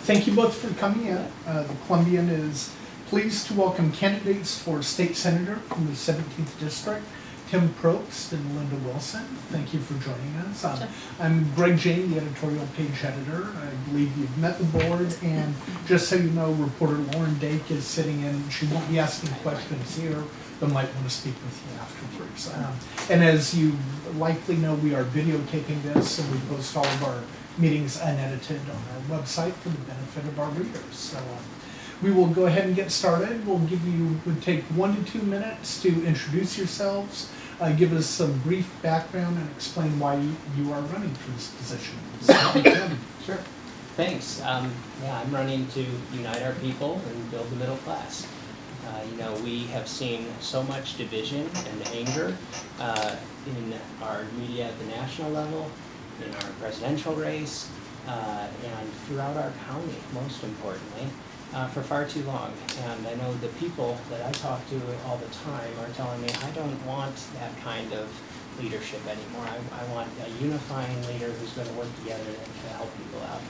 Thank you both for coming in. The Columbian is pleased to welcome candidates for state senator from the 17th district, Tim Probst and Lynda Wilson. Thank you for joining us. I'm Greg Jane, the editorial page editor. I believe you've met the board, and just so you know, reporter Lauren Dake is sitting in. She won't be asking questions here, but might want to speak with you afterwards. And as you likely know, we are videotaping this, and we post all of our meetings unedited on our website for the benefit of our readers. So we will go ahead and get started. We'll take 1 to 2 minutes to introduce yourselves, give us some brief background, and explain why you are running for this position. So, Sure. Thanks. I'm running to unite our people and build the middle class. We have seen so much division and anger in our media at the national level, in our presidential race, and throughout our county, most importantly, for far too long. And I know the people that I talk to all the time are telling me, I don't want that kind of leadership anymore. I want a unifying leader who's going to work together to help people out.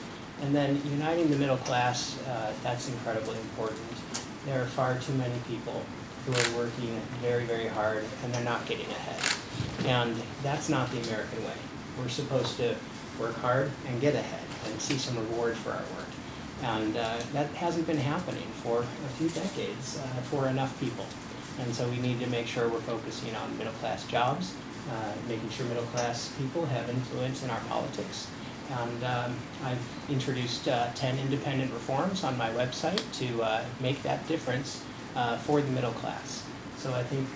And then uniting the middle class, that's incredibly important. There are far too many people who are working very, very hard, and they're not getting ahead. And that's not the American way. We're supposed to work hard and get ahead and see some reward for our work. And that hasn't been happening for a few decades for enough people. And so we need to make sure we're focusing on middle class jobs, making sure middle class people have influence in our politics. And I've introduced 10 independent reforms on my website to make that difference for the middle class. So I think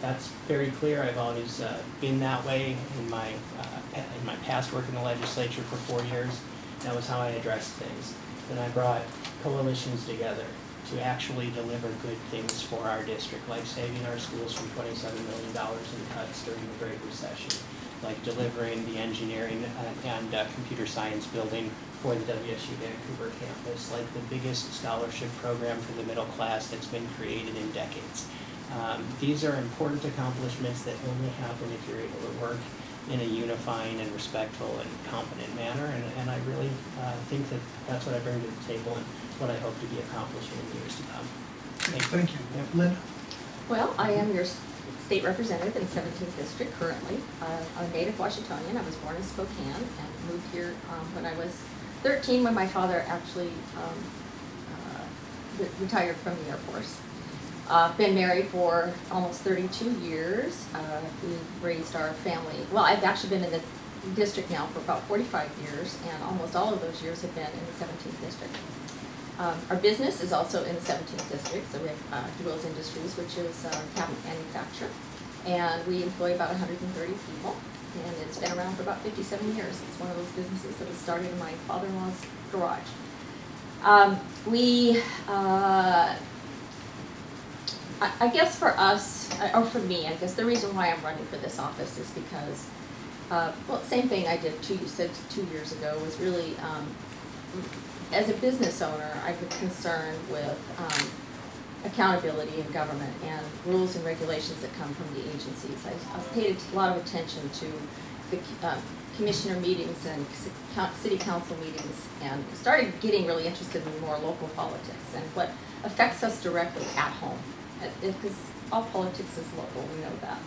that's very clear. I've always been that way in my past work in the legislature for 4 years. That was how I addressed things. Then I brought coalitions together to actually deliver good things for our district, like saving our schools from $27 million in cuts during the Great Recession, like delivering the engineering and computer science building for the WSU Vancouver campus, like the biggest scholarship program for the middle class that's been created in decades. These are important accomplishments that only happen if you're able to work in a unifying and respectful and competent manner, and I really think that that's what I bring to the table and what I hope to be accomplishing in the years to come. Thank you. Lynda? Well, I am your state representative in 17th District currently. I'm a native Washingtonian. I was born in Spokane and moved here when I was 13, when my father actually retired from the Air Force. Been married for almost 32 years. We've raised our family. Well, I've actually been in the district now for about 45 years, and almost all of those years have been in the 17th District. Our business is also in the 17th District, so we have DeWills Industries, which is a cabinet manufacturer, and we employ about 130 people, and it's been around for about 57 years. It's one of those businesses that was started in my father-in-law's garage. I guess for us, or for me, I guess the reason why I'm running for this office is because, same thing I did 2 years ago was really, as a business owner, I've been concerned with accountability in government and rules and regulations that come from the agencies. I've paid a lot of attention to the commissioner meetings and city council meetings, and started getting really interested in more local politics and what affects us directly at home. Because all politics is local, we know that.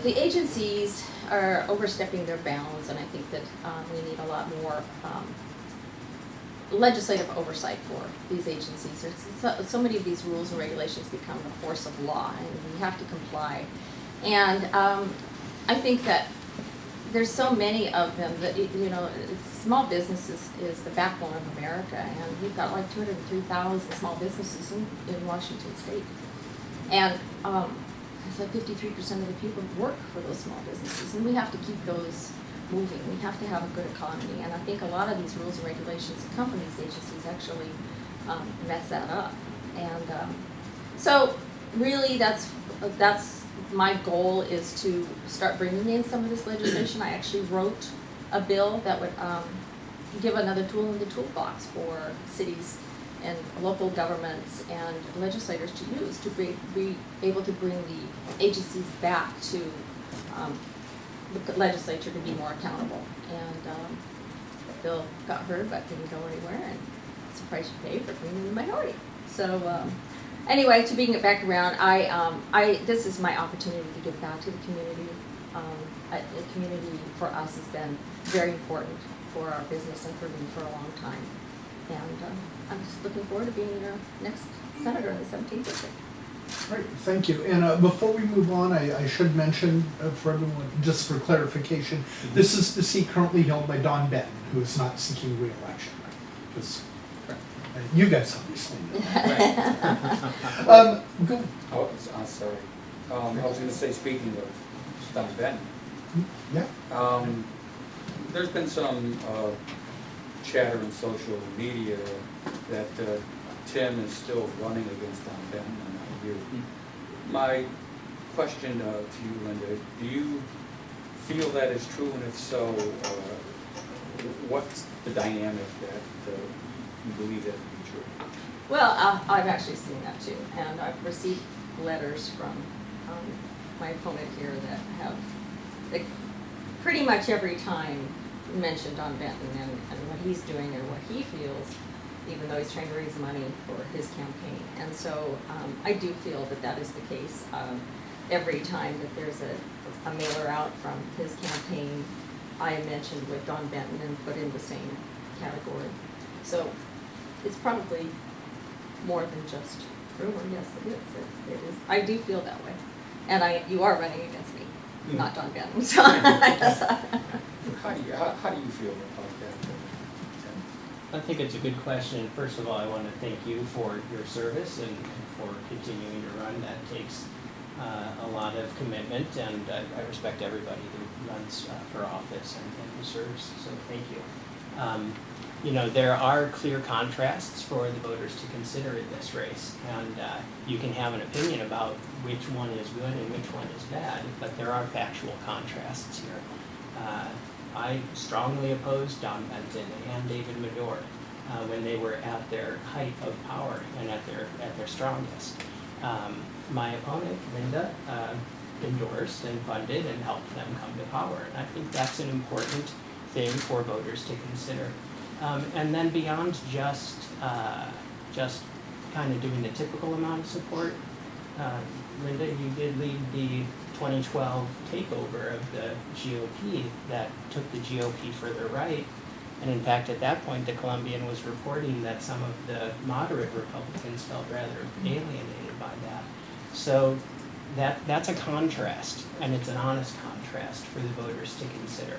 The agencies are overstepping their bounds, and I think that we need a lot more legislative oversight for these agencies. So many of these rules and regulations become a force of law, and we have to comply. And I think that there's so many of them that, small businesses is the backbone of America, and we've got like 203,000 small businesses in Washington State. And it's like 53% of the people work for those small businesses, and we have to keep those moving. We have to have a good economy, and I think a lot of these rules and regulations that come from these agencies actually mess that up. And so really that's my goal, is to start bringing in some of this legislation. I actually wrote a bill that would give another tool in the toolbox for cities and local governments and legislators to use to be able to bring the agencies back to the legislature to be more accountable. And bill got heard but didn't go anywhere, and it's the price you pay for being in the minority. So anyway, to bring it back around, this is my opportunity to give back to the community. The community for us has been very important for our business and for me for a long time. And I'm just looking forward to being your next senator in the 17th district. Great, thank you. And before we move on, I should mention for everyone, just for clarification, this is the seat currently held by Don Benton, who is not seeking re-election. Right? Just, you guys obviously know. Go. Oh, sorry. I was going to say, speaking of Don Benton, Yeah. There's been some chatter in social media that Tim is still running against Don Benton and not you. My question to you, Lynda, do you feel that is true, and if so, what's the dynamic that you believe that to be true? Well, I've actually seen that too, and I've received letters from my opponent here that have pretty much every time mentioned Don Benton and what he's doing or what he feels, even though he's trying to raise money for his campaign. And so I do feel that that is the case. Every time that there's a mailer out from his campaign, I am mentioned with Don Benton and put in the same category. So it's probably more than just rumor. Yes, it is. It is. I do feel that way. And you are running against me, not Don Benton. So How do you feel about that, Tim? I think it's a good question. First of all, I want to thank you for your service and for continuing to run. That takes a lot of commitment, and I respect everybody who runs for office and who serves, so thank you. You know, there are clear contrasts for the voters to consider in this race, and you can have an opinion about which one is good and which one is bad, but there are factual contrasts here. I strongly opposed Don Benton and David Medore when they were at their height of power and at their strongest. My opponent, Lynda, endorsed and funded and helped them come to power, and I think that's an important thing for voters to consider. And then beyond just kind of doing the typical amount of support, Lynda, you did lead the 2012 takeover of the GOP that took the GOP further right. And in fact, at that point, the Columbian was reporting that some of the moderate Republicans felt rather alienated by that. So that's a contrast, and it's an honest contrast for the voters to consider.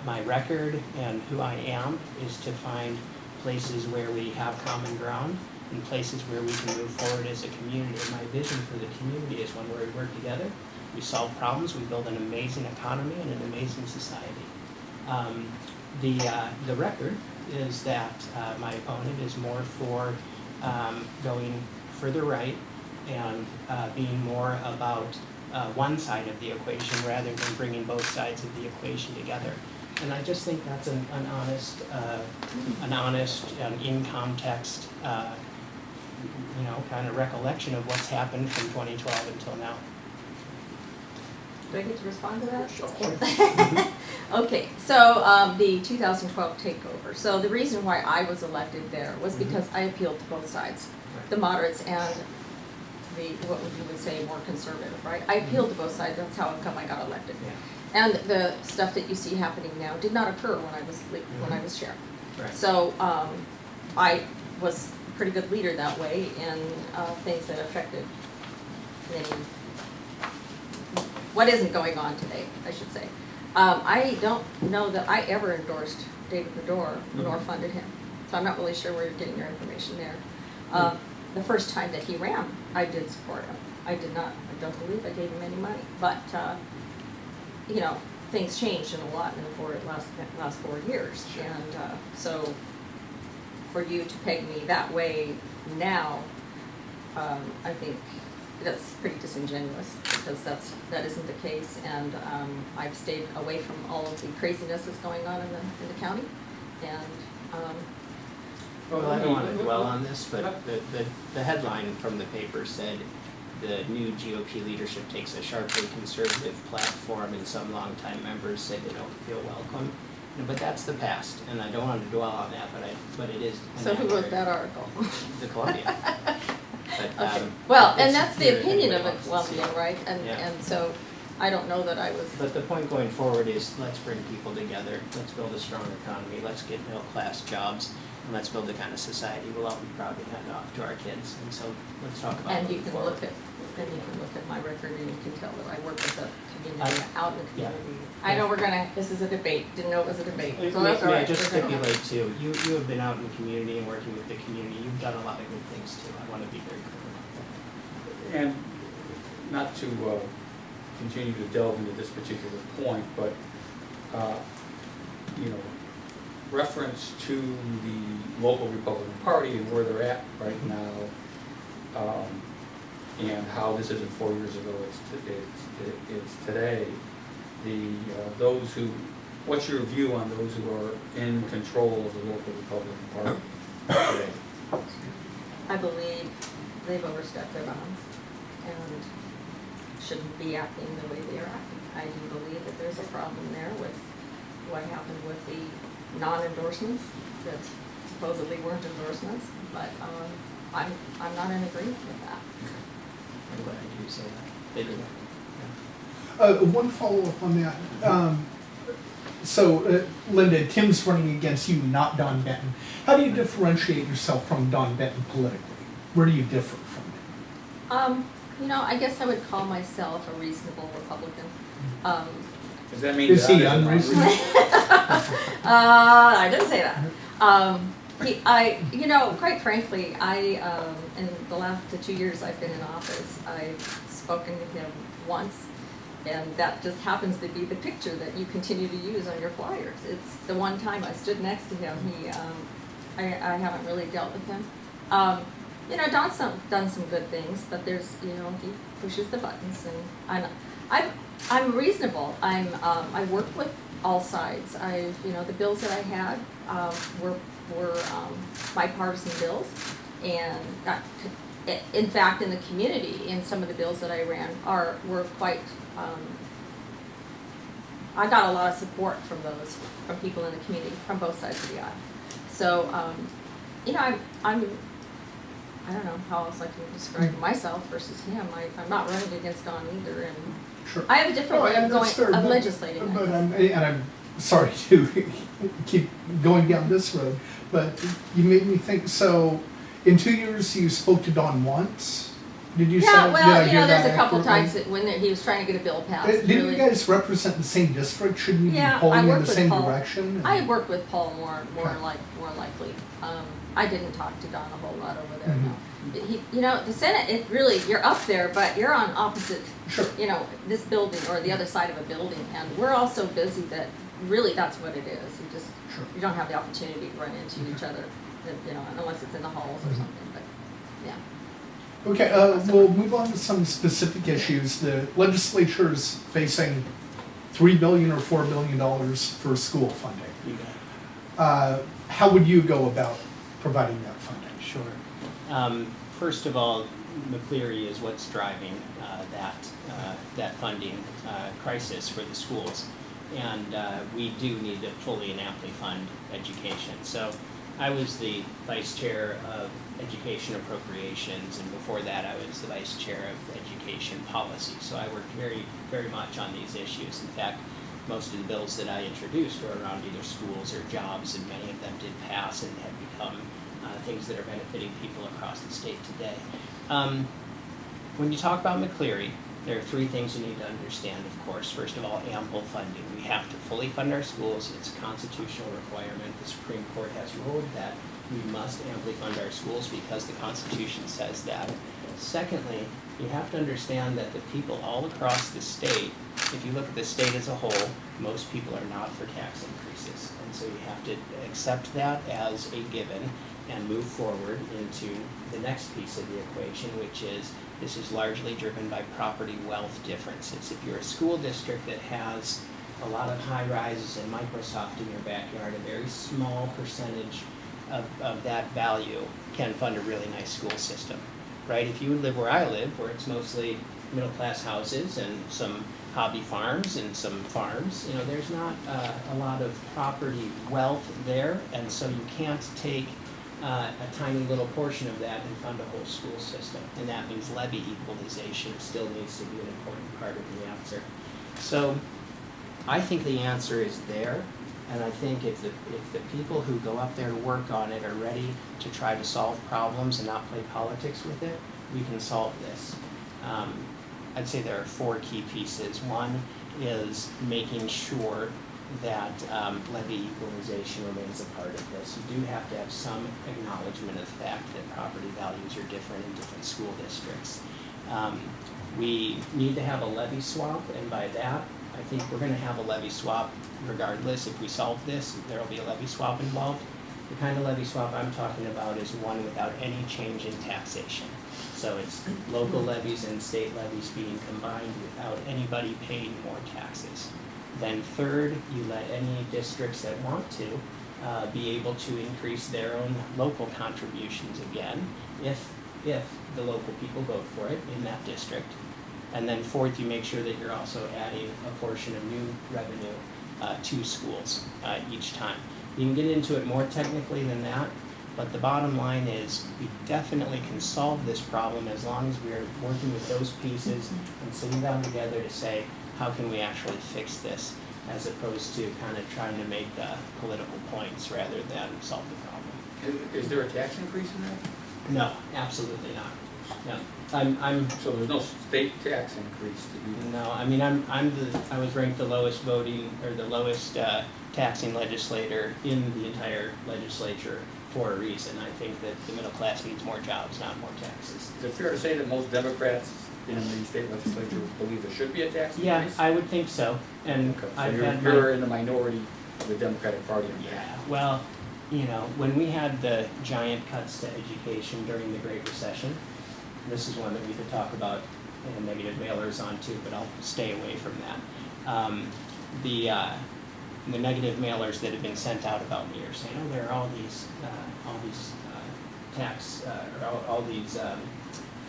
My record and who I am is to find places where we have common ground and places where we can move forward as a community. And my vision for the community is one where we work together, we solve problems, we build an amazing economy and an amazing society. The record is that my opponent is more for going further right and being more about one side of the equation rather than bringing both sides of the equation together. And I just think that's an honest and in context, kind of recollection of what's happened from 2012 until now. do I get to respond to that? Sure. Okay, so the 2012 takeover. So the reason why I was elected there was because I appealed to both sides, the moderates and the, what you would say, more conservative, right? I appealed to both sides. That's how come I got elected. Yeah. And the stuff that you see happening now did not occur when I was chair. Right. So I was a pretty good leader that way in things that affected many. What isn't going on today, I should say. I don't know that I ever endorsed David Medore nor funded him. So I'm not really sure where you're getting your information there. The first time that he ran, I did support him. I don't believe I gave him any money. But, things changed a lot in the last 4 years. Sure. And so for you to peg me that way now, I think that's pretty disingenuous because that isn't the case. And I've stayed away from all of the craziness that's going on in the county. And Well, I don't want to dwell on this, but the headline from the paper said the new GOP leadership takes a sharply conservative platform, and some longtime members said they don't feel welcome. But that's the past, and I don't want to dwell on that, but it is. So who wrote that article? The Columbian. But, Okay, well, and it's that's the clear opinion of everybody a wants to see Columbian, it. right? Yeah. And so, I don't know that I was, But the point going forward is, let's bring people together, let's build a strong economy, let's get middle-class jobs, and let's build the kind of society we'll all be proud to hand off to our kids. And so, let's talk about and you moving can forward. look at my record and you can tell that I work with the community, out in the yeah. community. I know this is a debate, didn't know it was a debate, so May that's all I right. just We're gonna- stipulate too, you have been out in the community and working with the community, you've done a lot of good things too, I want to be very clear about that. And not to continue to delve into this particular point, but, you know, reference to the local Republican Party and where they're at right now, and how this isn't 4 years ago, it's today. What's your view on those who are in control of the local Republican Party today? I believe they've overstepped their bounds and shouldn't be acting the way they are acting. I do believe that there's a problem there with what happened with the non-endorsements that supposedly weren't endorsements, but I'm not in agreement with that. I'm glad you say that. They do. One follow-up on that. So, Lynda, Tim's running against you, not Don Benton. How do you differentiate yourself from Don Benton politically? Where do you differ from him? You know, I guess I would call myself a reasonable Republican. Does that mean Is he Don unreasonable? I didn't say that. You know, quite frankly, in the 2 years I've been in office, I've spoken to him once, and that just happens to be the picture that you continue to use on your flyers. It's the one time I stood next to him. I haven't really dealt with him. You know, Don's done some good things, but he pushes the buttons, and I'm reasonable. I work with all sides. The bills that I had were bipartisan bills, and in fact, in the community, in some of the bills that I ran were quite. I got a lot of support from people in the community from both sides of the aisle. So, I don't know how else I can describe myself versus him. I'm not running against Don either, and Sure. I have a different way of legislating. But I'm sorry to keep going down this road, but you made me think, so in 2 years you spoke to Don once? Did you say? Yeah, did I well, hear there's that a couple accurately? times when he was trying to get a bill passed. Didn't you guys represent the same district? Shouldn't you be Yeah, I pulling in worked the with same Paul. direction? I worked with Paul more Okay. likely. I didn't talk to Don a whole lot over there. Mhm. No. The Senate, you're up there, but you're on opposite. Sure. This building or the other side of a building, and we're all so busy that really that's what it is. Sure. You don't have the opportunity to run into each other, unless it's in the halls or something. But yeah. Okay, we'll move on to some specific issues. The legislature is facing $3 billion or $4 billion for school funding. You got it. How would you go about providing that funding? Sure. First of all, McCleary is what's driving that funding crisis for the schools. And we do need to fully and amply fund education. So I was the vice chair of education appropriations, and before that I was the vice chair of education policy. So I worked very, very much on these issues. In fact, most of the bills that I introduced were around either schools or jobs, and many of them did pass and have become things that are benefiting people across the state today. When you talk about McCleary, there are three things you need to understand, of course. First of all, ample funding. We have to fully fund our schools. It's a constitutional requirement. The Supreme Court has ruled that we must amply fund our schools because the Constitution says that. Secondly, you have to understand that the people all across the state, if you look at the state as a whole, most people are not for tax increases. And so you have to accept that as a given and move forward into the next piece of the equation, which is this is largely driven by property wealth differences. If you're a school district that has a lot of high rises and Microsoft in your backyard, a very small percentage of that value can fund a really nice school system, right? If you live where I live, where it's mostly middle class houses and some hobby farms and some farms. You know, there's not a lot of property wealth there, and so you can't take a tiny little portion of that and fund a whole school system. And that means levy equalization still needs to be an important part of the answer. So I think the answer is there, and I think if the people who go up there to work on it are ready to try to solve problems and not play politics with it, we can solve this. I'd say there are 4 key pieces. One is making sure that levy equalization remains a part of this. You do have to have some acknowledgement of the fact that property values are different in different school districts. We need to have a levy swap, and by that, I think we're going to have a levy swap regardless. If we solve this, there will be a levy swap involved. The kind of levy swap I'm talking about is one without any change in taxation. So it's local levies and state levies being combined without anybody paying more taxes. Then third, you let any districts that want to be able to increase their own local contributions again if the local people vote for it in that district. And then fourth, you make sure that you're also adding a portion of new revenue to schools each time. You can get into it more technically than that, but the bottom line is we definitely can solve this problem as long as we're working with those pieces and sitting down together to say, how can we actually fix this, as opposed to kind of trying to make political points rather than solve the problem. Is there a tax increase in that? No, absolutely not. No, I'm. So there's no state tax increase to be. No, I mean I was ranked the lowest taxing legislator in the entire legislature for a reason. I think that the middle class needs more jobs, not more taxes. Is it fair to say that most Democrats in the state legislature believe there should be a tax increase? Yeah, I would think so. And Okay, I've so had you're in the minority of the Democratic Party on that. Yeah, well, you know, when we had the giant cuts to education during the Great Recession, this is one that we could talk about in negative mailers on too, but I'll stay away from that. The negative mailers that have been sent out about me are saying, oh, there are all these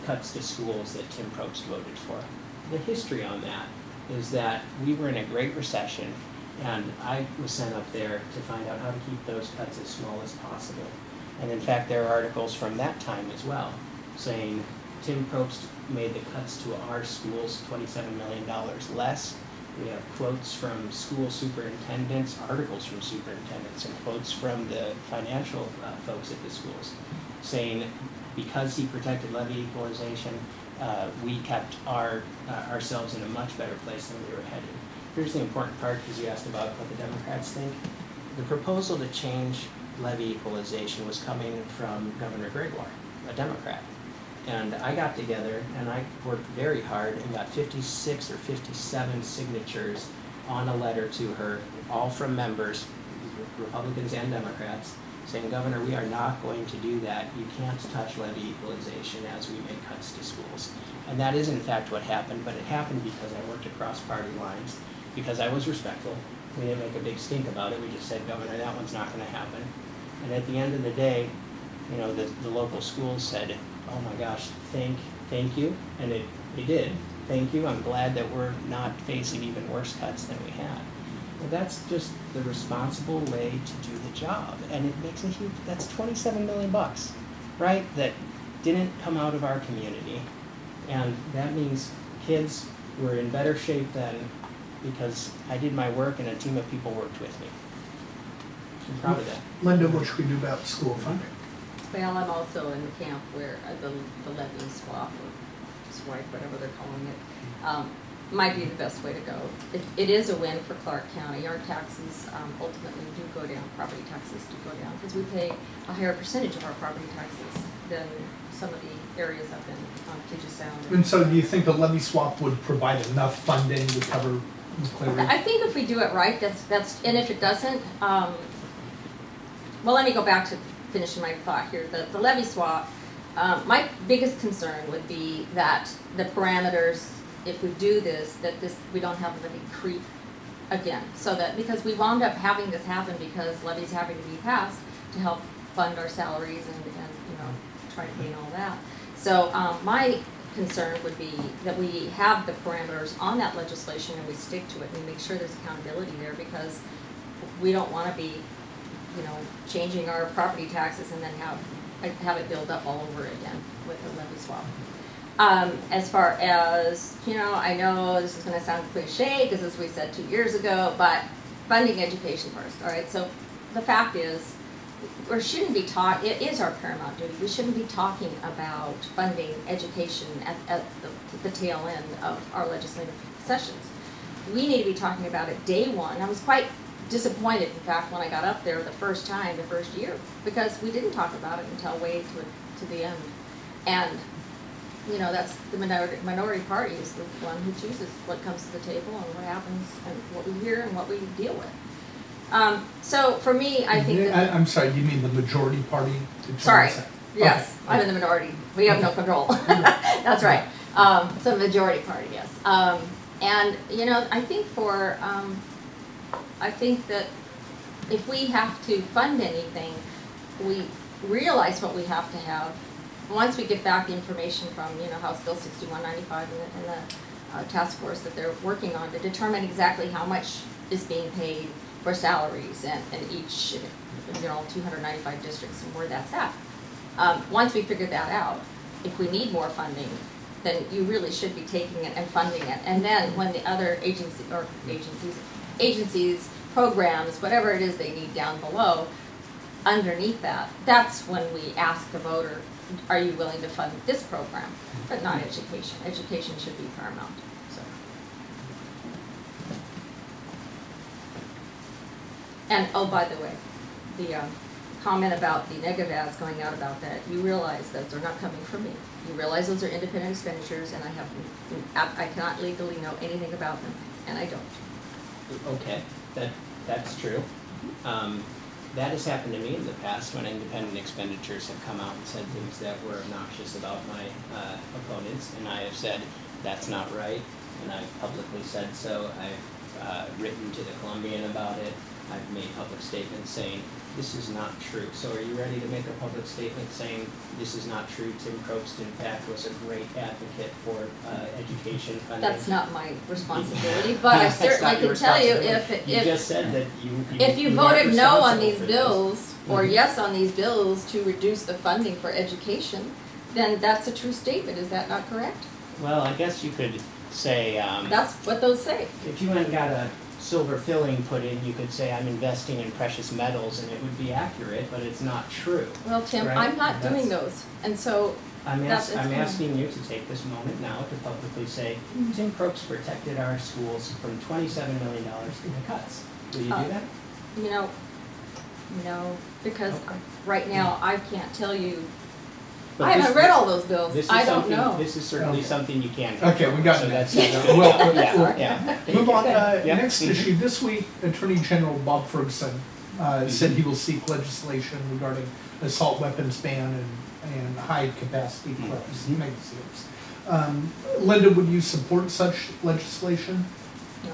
cuts to schools that Tim Probst voted for. The history on that is that we were in a Great Recession, and I was sent up there to find out how to keep those cuts as small as possible. And in fact, there are articles from that time as well saying Tim Probst made the cuts to our schools $27 million less. We have quotes from school superintendents, articles from superintendents, and quotes from the financial folks at the schools saying because he protected levy equalization, we kept ourselves in a much better place than we were headed. Here's the important part, because you asked about what the Democrats think. The proposal to change levy equalization was coming from Governor Gregoire, a Democrat. And I got together and I worked very hard and got 56 or 57 signatures on a letter to her, all from members, Republicans and Democrats, saying, Governor, we are not going to do that. You can't touch levy equalization as we make cuts to schools. And that is in fact what happened, but it happened because I worked across party lines, because I was respectful. We didn't make a big stink about it. We just said, Governor, that one's not going to happen. And at the end of the day, you know, the local schools said, oh my gosh, thank you. And they did. Thank you. I'm glad that we're not facing even worse cuts than we had. Well, that's just the responsible way to do the job. And it makes a huge, that's $27 million, right? That didn't come out of our community. And that means kids were in better shape then because I did my work and a team of people worked with me. I'm proud of that. Lynda, what should we do about school funding? Well, I'm also in the camp where the levy swap, or swipe, whatever they're calling it, might be the best way to go. It is a win for Clark County. Our taxes ultimately do go down, property taxes do go down, because we pay a higher percentage of our property taxes than some of the areas up in Puget Sound. And so do you think the levy swap would provide enough funding to cover clearly? I think if we do it right, that's and if it doesn't, well, let me go back to finishing my thought here. The levy swap, my biggest concern would be that the parameters, if we do this, we don't have a big creep again. So that, because we wound up having this happen because levies having to be passed to help fund our salaries and you know, try to pay and all that. So my concern would be that we have the parameters on that legislation and we stick to it and we make sure there's accountability there, because we don't want to be, changing our property taxes and then have it build up all over again with a levy swap. As far as, I know this is going to sound cliche because as we said 2 years ago, but funding education first, all right? So the fact is, or shouldn't be taught, it is our paramount duty. We shouldn't be talking about funding education at the tail end of our legislative sessions. We need to be talking about it day one. I was quite disappointed, in fact, when I got up there the first year, because we didn't talk about it until way to the end. And, that's the minority party is the one who chooses what comes to the table and what happens and what we hear and what we deal with. So for me, I think that... I'm sorry, you mean the majority party? Sorry, yes, Okay. I'm in the minority. We have no control. That's right. So majority party, yes. And, I think that if we have to fund anything, we realize what we have to have. Once we get back the information from, House Bill 6195 and the task force that they're working on to determine exactly how much is being paid for salaries and each, 295 districts and where that's at. Once we figure that out, if we need more funding, then you really should be taking it and funding it. And then when the other agencies, programs, whatever it is they need down below, underneath that, that's when we ask the voter, are you willing to fund this program? But not education. Education should be paramount. So. And oh, by the way, the comment about the negative ads going out about that, you realize those are not coming from me. You realize those are independent expenditures, and I cannot legally know anything about them, and I don't. Okay, that's true. That has happened to me in the past when independent expenditures have come out and said things that were obnoxious about my opponents, and I have said that's not right, and I've publicly said so. I've written to the Columbian about it. I've made public statements saying this is not true. So are you ready to make a public statement saying this is not true? Tim Probst, in fact, was a great advocate for education funding. That's not my responsibility, but I certainly can tell you you just said that if you voted no on these bills or yes on these bills to reduce the funding for education, then that's a true statement. Is that not correct? Well, I guess you could say that's what those say. if you went and got a silver filling put in, you could say I'm investing in precious metals, and it would be accurate, but it's not true. Well, Tim, right? I'm not doing those, and so I'm asking you to take this moment now to publicly say Tim Probst protected our schools from $27 million in the cuts. Will you do that? No, because Okay. right now I can't tell you. But I haven't read all those bills. I don't know. This is certainly Okay. something you can. Okay, we got so that. that's Yeah. yeah. Move on, Yeah. next issue. This week, Attorney General Bob Ferguson said he will seek legislation regarding assault weapons ban and high-capacity clubs, magazines. Lynda, would you support such legislation? No.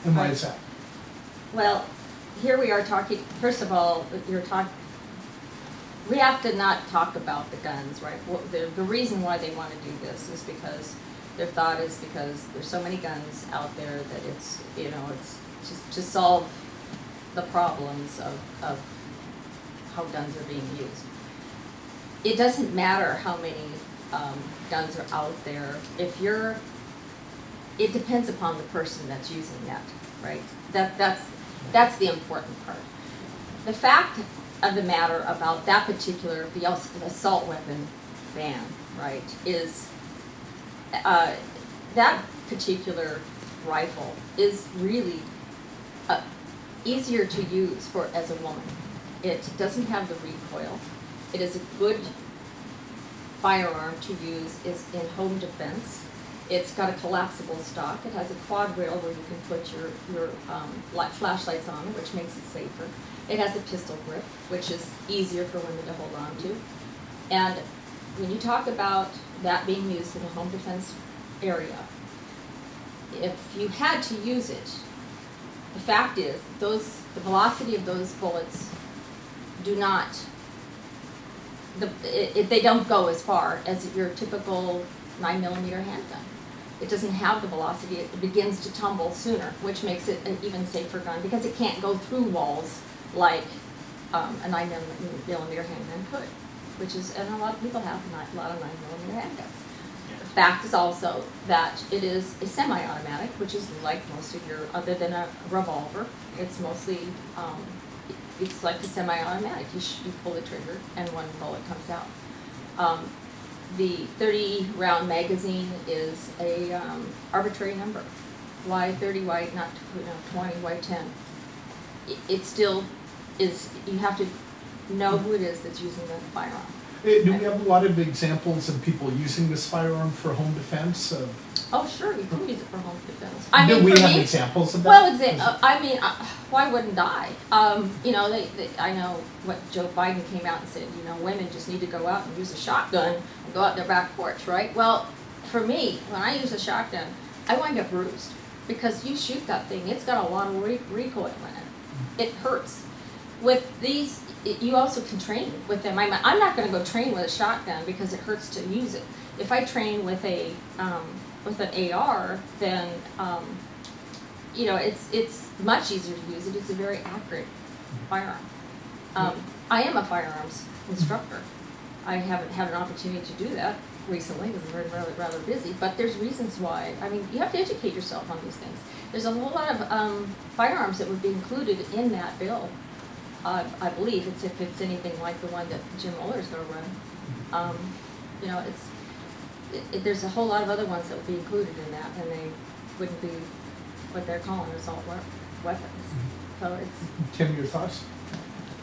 And why is that? Well, here we are talking, first of all, we have to not talk about the guns, right? The reason why they want to do this is because their thought is because there's so many guns out there that it's just to solve the problems of how guns are being used. It doesn't matter how many guns are out there. It depends upon the person that's using that, right? That's the important part. The fact of the matter about that particular, the assault weapon ban, right, is that particular rifle is really easier to use as a woman. It doesn't have the recoil. It is a good firearm to use in home defense. It's got a collapsible stock. It has a quad rail where you can put your flashlights on, which makes it safer. It has a pistol grip, which is easier for women to hold on to. And when you talk about that being used in a home defense area, if you had to use it, the fact is the velocity of those bullets they don't go as far as your typical 9mm handgun. It doesn't have the velocity, it begins to tumble sooner, which makes it an even safer gun because it can't go through walls like a 9mm handgun could, which is, and a lot of people have a lot of 9mm handguns. The fact is also that it is a semi-automatic, which is like most of your, other than a revolver, it's mostly, it's like a semi-automatic. You pull the trigger and one bullet comes out. The 30-round magazine is a arbitrary number. Why 30? Why not 20? Why 10? It still is. You have to know who it is that's using the firearm. Do we have a lot of examples of people using this firearm for home defense? Oh, sure, you can use it for home defense. Do we for have me, examples of that? Well, why wouldn't I? I know what Joe Biden came out and said, women just need to go out and use a shotgun and go out their back porch, right? Well, for me, when I use a shotgun, I wind up bruised because you shoot that thing, it's got a lot of recoil in it. It hurts. With these, you also can train with them. I'm not going to go train with a shotgun because it hurts to use it. If I train with an AR, then it's much easier to use it. It's a very accurate firearm. I am a firearms instructor. I haven't had an opportunity to do that recently because I'm rather busy. But there's reasons why. You have to educate yourself on these things. There's a whole lot of firearms that would be included in that bill. I believe if it's anything like the one that Jim Mueller is going to run. There's a whole lot of other ones that would be included in that, and they wouldn't be what they're calling assault weapons. So it's. Tim, your thoughts?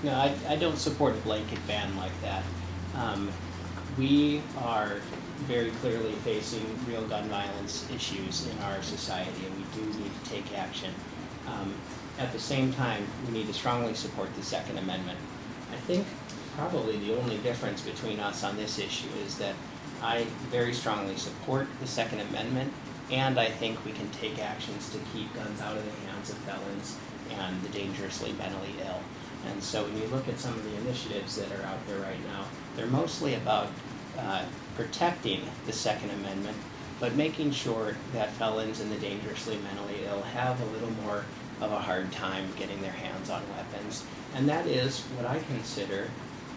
No, I don't support a blanket ban like that. We are very clearly facing real gun violence issues in our society, and we do need to take action. At the same time, we need to strongly support the Second Amendment. I think probably the only difference between us on this issue is that I very strongly support the Second Amendment, and I think we can take actions to keep guns out of the hands of felons and the dangerously mentally ill. And so when you look at some of the initiatives that are out there right now, they're mostly about protecting the Second Amendment, but making sure that felons and the dangerously mentally ill have a little more of a hard time getting their hands on weapons. And that is what I consider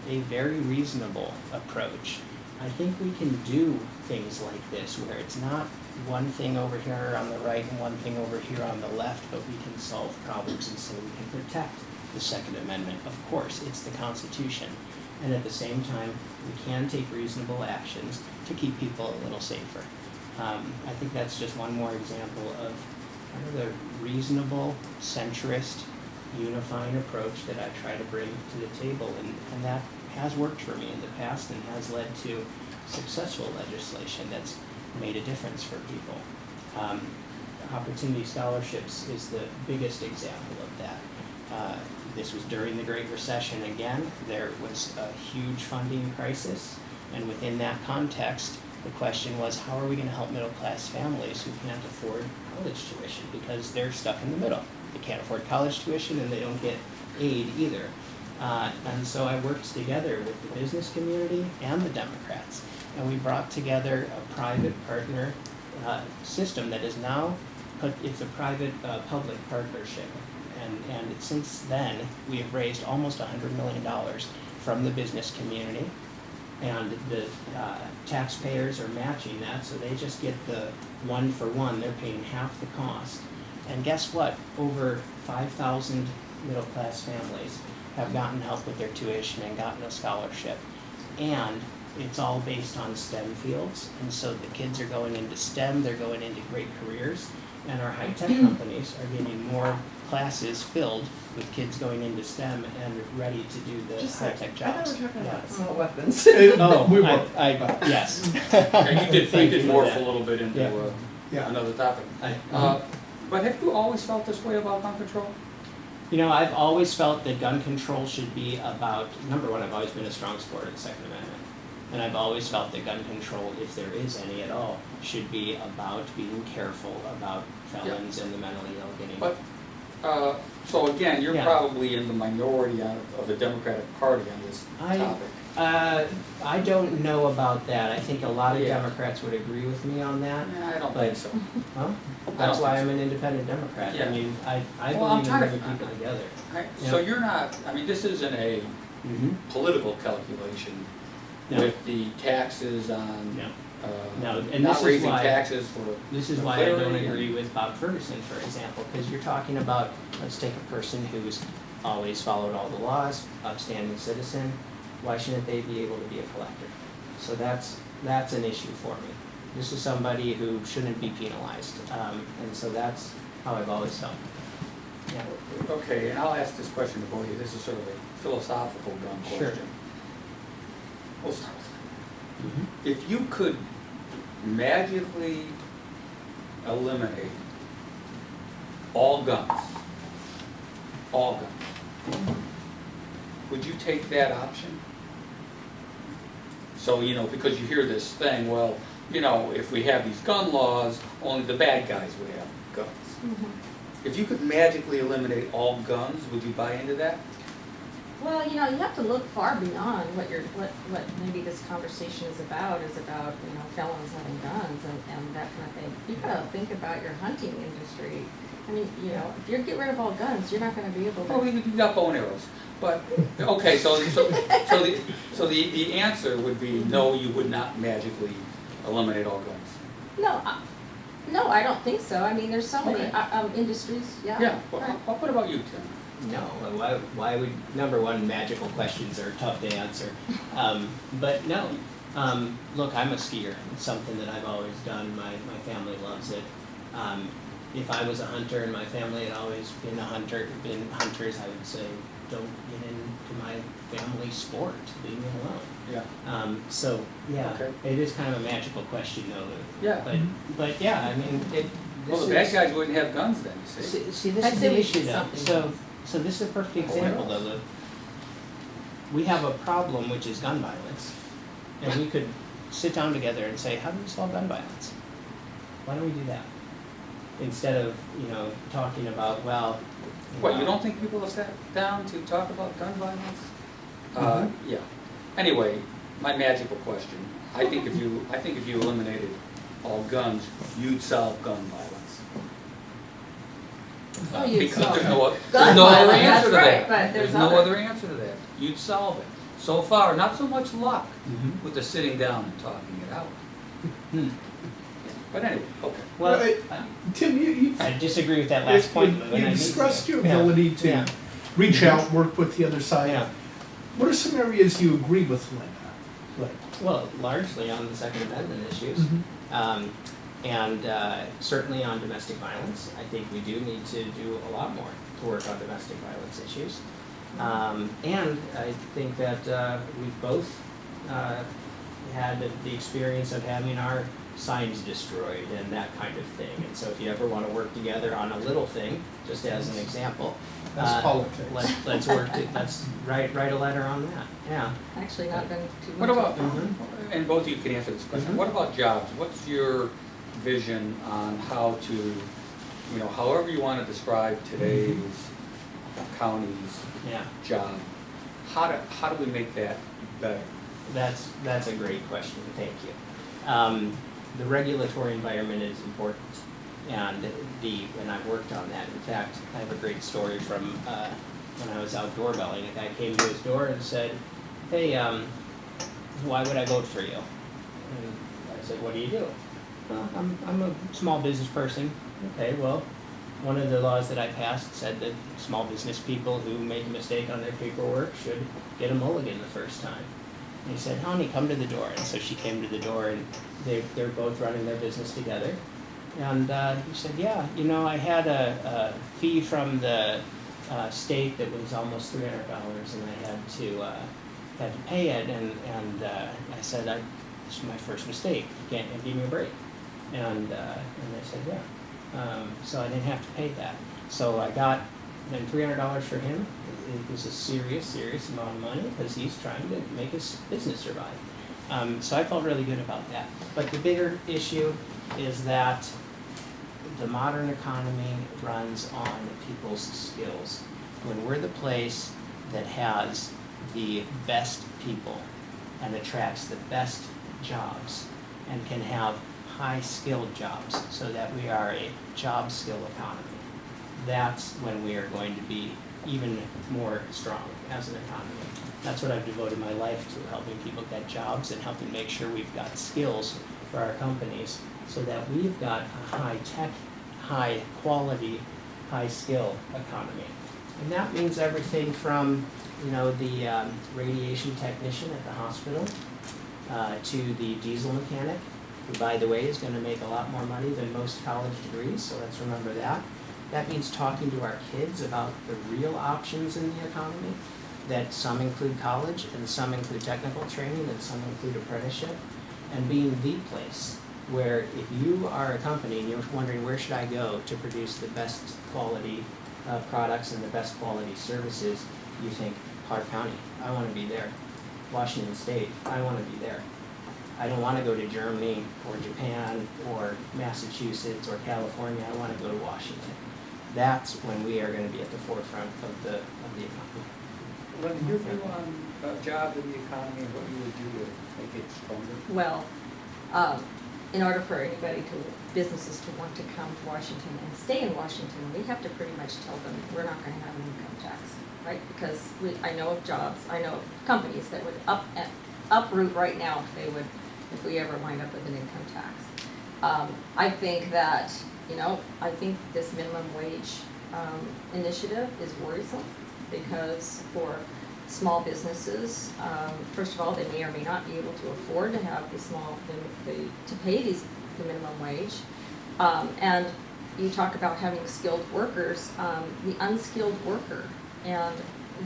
a very reasonable approach. I think we can do things like this where it's not one thing over here on the right and one thing over here on the left, but we can solve problems and so we can protect the Second Amendment. Of course, it's the Constitution. And at the same time, we can take reasonable actions to keep people a little safer. I think that's just one more example of kind of the reasonable, centrist, unifying approach that I try to bring to the table, and that has worked for me in the past and has led to successful legislation that's made a difference for people. Opportunity scholarships is the biggest example of that. This was during the Great Recession again. There was a huge funding crisis, and within that context, the question was, how are we going to help middle-class families who can't afford college tuition because they're stuck in the middle? They can't afford college tuition and they don't get aid either. And so I worked together with the business community and the Democrats, and we brought together a private partner system that is now, it's a private-public partnership. And since then, we have raised almost $100 million from the business community, and the taxpayers are matching that, so they just get the one-for-one. They're paying half the cost. And guess what? Over 5,000 middle-class families have gotten help with their tuition and gotten a scholarship. And it's all based on STEM fields, and so the kids are going into STEM, they're going into great careers, and our high-tech companies are getting more classes filled with kids going into STEM and ready to do the high-tech jobs. I thought we were talking about assault weapons. We were. Yes. Yeah, you did Thank you for morph that. a little bit into Yeah. another topic. But have you always felt this way about gun control? You know, I've always felt that gun control should be about, number one, I've always been a strong supporter of the Second Amendment. And I've always felt that gun control, if there is any at all, should be about being careful about felons and the mentally ill getting. But So again, you're Yeah. probably in the minority of the Democratic Party on this topic. I don't know about that. I think a lot of Yeah. Democrats would agree with me on that. Yeah, I don't But- think so. Huh? I That's don't why think I'm an independent Democrat. Yeah. I mean, I Well, I'm believe in trying to- bringing people together. So Yeah. you're not, I mean, this isn't a Mm-hmm. political calculation No. with the taxes on, No, and not this is raising why- taxes for This is why I don't clarity and- agree with Bob Ferguson, for example, because you're talking about, let's take a person who's always followed all the laws, upstanding citizen, why shouldn't they be able to be a collector? So that's an issue for me. This is somebody who shouldn't be penalized, and so that's how I've always felt. Yeah. Okay, and I'll ask this question to both of you. This is sort of a philosophical gun Sure. question. We'll start with Mhm. that. If you could magically eliminate all guns, would you take that option? So, because you hear this thing, well, if we have these gun laws, only the bad guys would have guns. If you could magically eliminate all guns, would you buy into that? Well, you have to look far beyond what maybe this conversation is about, felons having guns and that kind of thing. You've got to think about your hunting industry. I mean, if you get rid of all guns, you're not going to be able to. Oh, you got bow and arrows. But, okay, so the answer would be no, you would not magically eliminate all guns. No, I don't think so. I mean, there's so many Okay. industries, yeah. Yeah, well, Right. what about you, Tim? No, why would, number one, magical questions are tough to answer. But no, look, I'm a skier. It's something that I've always done. My family loves it. If I was a hunter and my family had always been hunters, I would say, don't get into my family sport, leave me alone. Yeah. So, yeah, Okay. it is kind of a magical question though. Yeah. But yeah, I mean, Well, the bad guys wouldn't have guns then, you see. See, this I'd is say the we issue should though. something. So this is a perfect example though. Lou. We have a problem which is gun violence, and we could sit down together and say, how do we solve gun violence? Why don't we do that? Instead of, talking about, well. What, you don't think people have sat down to talk about gun violence? Mm-hmm. Yeah. Anyway, my magical question. I think if you eliminated all guns, you'd solve gun violence. Oh, you'd Because solve there's it. no Gun other violence, answer to that's that. right, but There's there's no other- other answer to that. You'd solve it. So far, not so much luck Mhm. with the sitting down and talking it out. Hmm. But anyway, okay. Well, Right. Tim, you've I disagree with that last point, Lou, and I you've need stressed to. your Yeah. ability to Yeah. reach out, work with the other side. Yeah. What are some areas you agree with Lynda? Like, Well, largely on the Second Amendment issues. Mhm. And certainly on domestic violence. I think we do need to do a lot more to work on domestic violence issues. And I think that we've both had the experience of having our signs destroyed and that kind of thing. And so if you ever want to work together on a little thing, just as an example, That's politics. let's write a letter on that. Yeah. Actually, not been too much. What about, Mhm. and both of you can answer this question, Mhm. what about jobs? What's your vision on how to, however you want to describe today's county's Yeah. job, how do we make that better? That's a great question, thank you. The regulatory environment is important, and I've worked on that. In fact, I have a great story from when I was out doorbelling. A guy came to his door and said, hey, why would I vote for you? And I said, what do you do? Well, I'm a small business person. Okay, well, one of the laws that I passed said that small business people who make a mistake on their paperwork should get a mulligan the first time. And he said, honey, come to the door. And so she came to the door, and they're both running their business together. And he said, yeah, I had a fee from the state that was almost $300, and I had to pay it. And I said, this is my first mistake. You can't give me a break. And they said, yeah. So I didn't have to pay that. So I got then $300 for him. It was a serious amount of money because he's trying to make his business survive. So I felt really good about that. But the bigger issue is that the modern economy runs on people's skills. When we're the place that has the best people and attracts the best jobs and can have high-skilled jobs so that we are a job skill economy, that's when we are going to be even more strong as an economy. That's what I've devoted my life to, helping people get jobs and helping make sure we've got skills for our companies so that we've got a high-tech, high-quality, high-skill economy. And that means everything from, the radiation technician at the hospital to the diesel mechanic, who, by the way, is going to make a lot more money than most college degrees, so let's remember that. That means talking to our kids about the real options in the economy, that some include college, and some include technical training, and some include apprenticeship, and being the place where if you are a company and you're wondering where should I go to produce the best quality products and the best quality services, you think Clark County, I want to be there. Washington State, I want to be there. I don't want to go to Germany or Japan or Massachusetts or California, I want to go to Washington. That's when we are going to be at the forefront of the economy. Lynda, your view on jobs in the economy and what you would do to make it stronger? Well, in order for businesses to want to come to Washington and stay in Washington, we have to pretty much tell them we're not going to have an income tax, right? Because I know of jobs, I know of companies that would uproot right now if we ever wind up with an income tax. I think that, I think this minimum wage initiative is worrisome because for small businesses, first of all, they may or may not be able to afford to have to pay the minimum wage. And you talk about having skilled workers, the unskilled worker and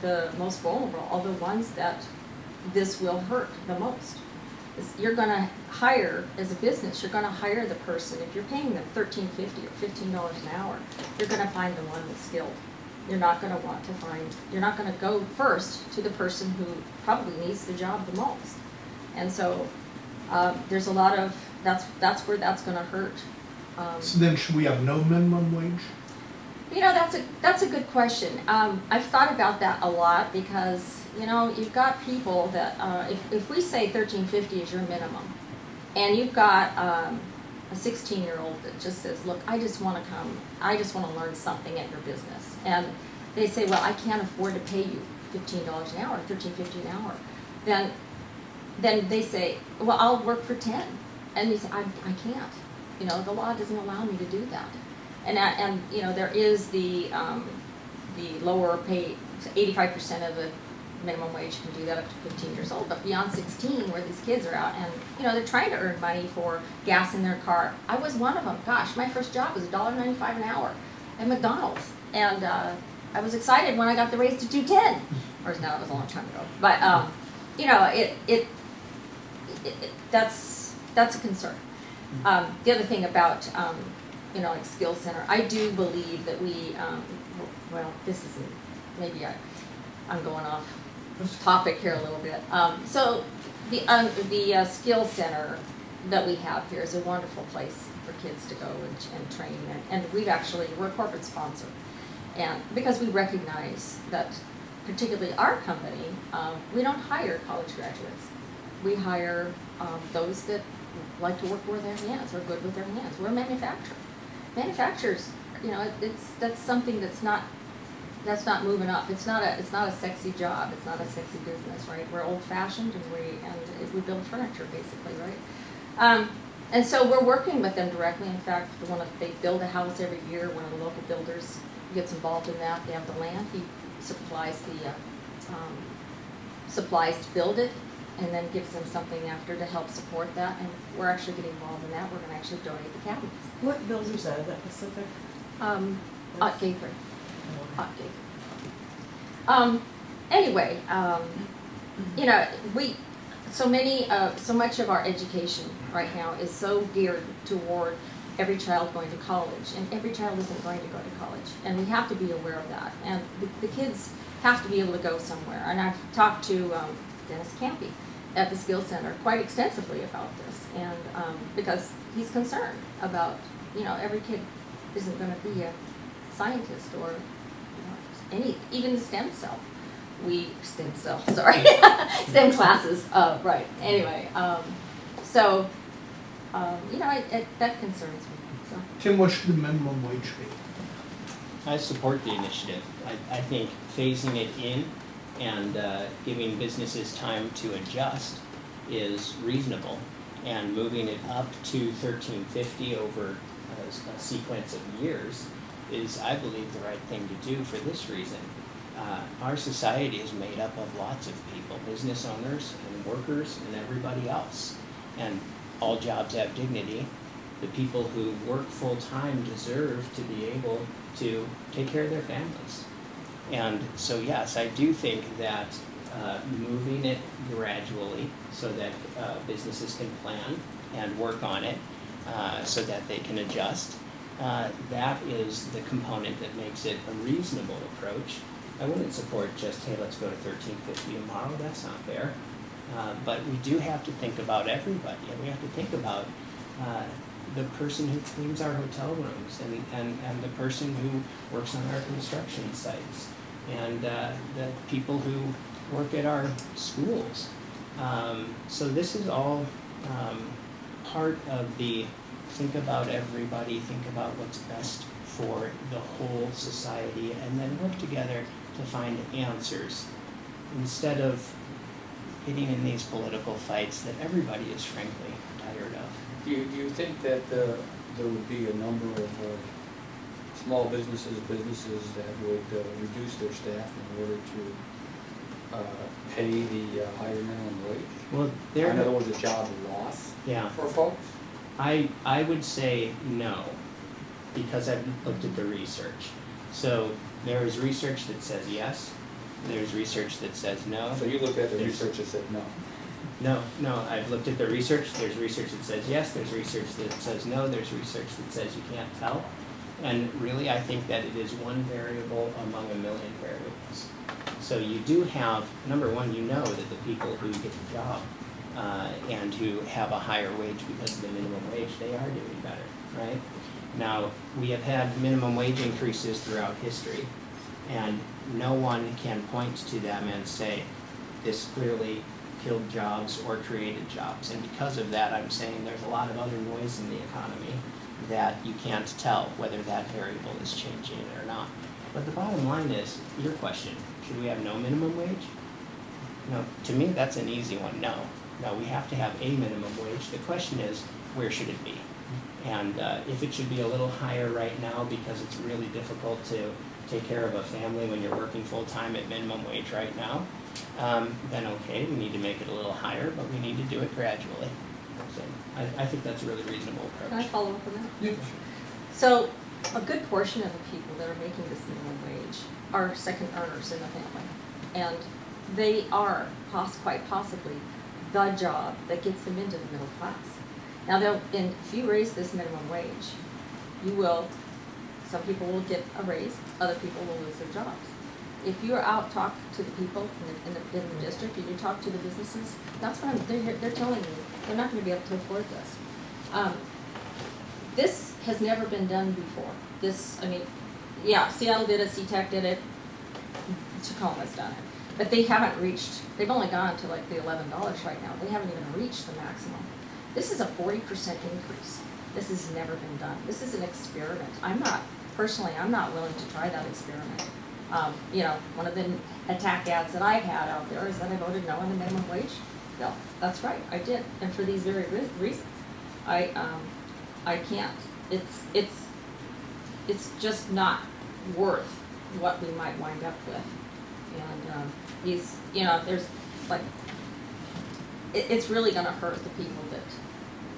the most vulnerable are the ones that this will hurt the most. You're going to hire, as a business, you're going to hire the person. If you're paying them $13.50 or $15 an hour, you're going to find the one that's skilled. You're not going to go first to the person who probably needs the job the most. And so there's a lot of, that's where that's going to hurt. So then should we have no minimum wage? That's a good question. I've thought about that a lot because, you've got people that, if we say $13.50 is your minimum, and you've got a 16-year-old that just says, look, I just want to learn something at your business. And they say, well, I can't afford to pay you $15 an hour, $13.50 an hour. Then they say, well, I'll work for 10. And you say, I can't. The law doesn't allow me to do that. And there is the lower pay, 85% of the minimum wage can do that up to 15 years old, but beyond 16, where these kids are out and they're trying to earn money for gas in their car. I was one of them. Gosh, my first job was $1.95 an hour at McDonald's, and I was excited when I got the raise to $2.10. Of course, now it was a long time ago, but that's a concern. The other thing about like Skill Center, I do believe that we, this isn't, maybe I'm going off topic here a little bit. So the Skill Center that we have here is a wonderful place for kids to go and train, and we're a corporate sponsor, and because we recognize that, particularly our company, we don't hire college graduates. We hire those that like to work with their hands, are good with their hands. We're a manufacturer. Manufacturers, that's something that's not moving up. It's not a sexy job. It's not a sexy business, right? We're old-fashioned and we build furniture, basically, right? And so we're working with them directly. In fact, they build a house every year. One of the local builders gets involved in that. They have the land. He supplies supplies to build it, and then gives them something after to help support that. And we're actually getting involved in that. We're going to actually donate the cabinets. What builders are that Pacific? Gateway. Anyway, so much of our education right now is so geared toward every child going to college, and every child isn't going to go to college, and we have to be aware of that. And the kids have to be able to go somewhere. And I've talked to Dennis Campy at the Skills Center quite extensively about this, and because he's concerned about every kid isn't gonna be a scientist or, even STEM cell. Sorry, STEM classes, right, anyway, that concerns me, so. Tim, what should the minimum wage be? I support the initiative. I think phasing it in and giving businesses time to adjust is reasonable. And moving it up to $13.50 over a sequence of years is, I believe, the right thing to do for this reason. Our society is made up of lots of people, business owners and workers and everybody else. And all jobs have dignity. The people who work full-time deserve to be able to take care of their families. And so, yes, I do think that moving it gradually so that businesses can plan and work on it so that they can adjust, that is the component that makes it a reasonable approach. I wouldn't support just, hey, let's go to $13.50 tomorrow. That's not fair. But we do have to think about everybody, and we have to think about the person who cleans our hotel rooms and the person who works on our construction sites and the people who work at our schools. So this is all part of the think about everybody, think about what's best for the whole society, and then work together to find answers instead of getting in these political fights that everybody is frankly tired of. Do you think that there would be a number of small businesses that would reduce their staff in order to pay the higher minimum wage? Well, In other words, a job loss yeah. for folks? I would say no, because I've looked at the research. So there is research that says yes, there's research that says no. So you looked at the There's- research that said no. No, I've looked at the research, there's research that says yes, there's research that says no, there's research that says you can't tell. And really, I think that it is one variable among a million variables. So you do have, number one, you know that the people who get the job and who have a higher wage because of the minimum wage, they are doing better, right? Now, we have had minimum wage increases throughout history, and no one can point to them and say, this clearly killed jobs or created jobs. And because of that, I'm saying there's a lot of other noise in the economy that you can't tell whether that variable is changing or not. But the bottom line is, your question, should we have no minimum wage? No, to me, that's an easy one, no. No, we have to have a minimum wage. The question is, where should it be? And if it should be a little higher right now because it's really difficult to take care of a family when you're working full-time at minimum wage right now, then okay, we need to make it a little higher, but we need to do it gradually. So I think that's a really reasonable approach. Can I follow up on that? Yeah. So, a good portion of the people that are making this minimum wage are second earners in the family. And they are quite possibly the job that gets them into the middle class. Now, if you raise this minimum wage, some people will get a raise, other people will lose their jobs. If you're out, talk to the people in the district, and you talk to the businesses, that's what they're telling you, they're not gonna be able to afford this. This has never been done before. Seattle did it, SeaTac did it, Tacoma's done it. But they've only gone to like the $11 right now. They haven't even reached the maximum. This is a 40% increase. This has never been done. This is an experiment. I'm not willing to try that experiment. One of the attack ads that I've had out there is that I voted no on the minimum wage bill. That's right, I did, and for these very reasons. I can't. It's just not worth what we might wind up with. And there's like, it's really going to hurt the people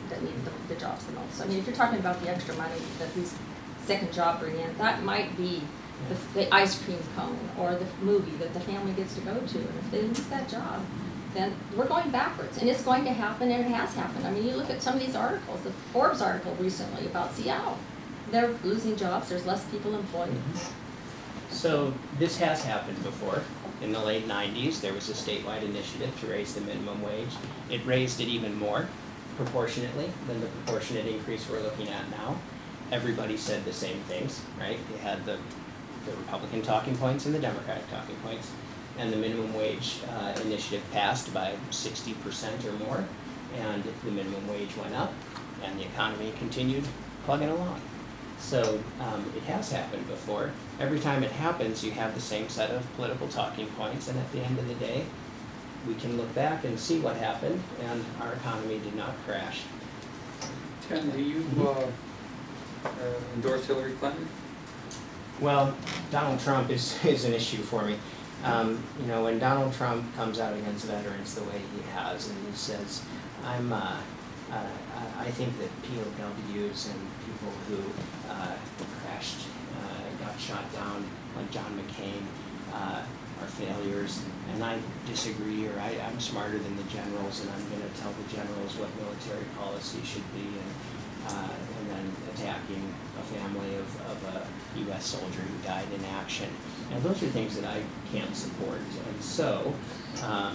that need the jobs the most. I mean, if you're talking about the extra money that these second job bring in, that might be the ice cream cone or the movie that the family gets to go to. And if they lose that job, then we're going backwards. And it's going to happen, and it has happened. I mean, you look at some of these articles, the Forbes article recently about Seattle. They're losing jobs, there's less people employed. So this has happened before. In the late 90s, there was a statewide initiative to raise the minimum wage. It raised it even more proportionately than the proportionate increase we're looking at now. everybody said the same things, right? You had the Republican talking points and the Democratic talking points, and the minimum wage initiative passed by 60% or more, and the minimum wage went up, and the economy continued plugging along. So it has happened before. Every time it happens, you have the same set of political talking points, and at the end of the day, we can look back and see what happened, and our economy did not crash. Tim, do you endorse Hillary Clinton? Well, Donald Trump is an issue for me. You know, when Donald Trump comes out against veterans the way he has, and he says, I think that POWs and people who crashed, got shot down, like John McCain, are failures, and I disagree, or I'm smarter than the generals, and I'm going to tell the generals what military policy should be, and then attacking a family of a U.S. soldier who died in action. And those are things that I can't support, and so, no,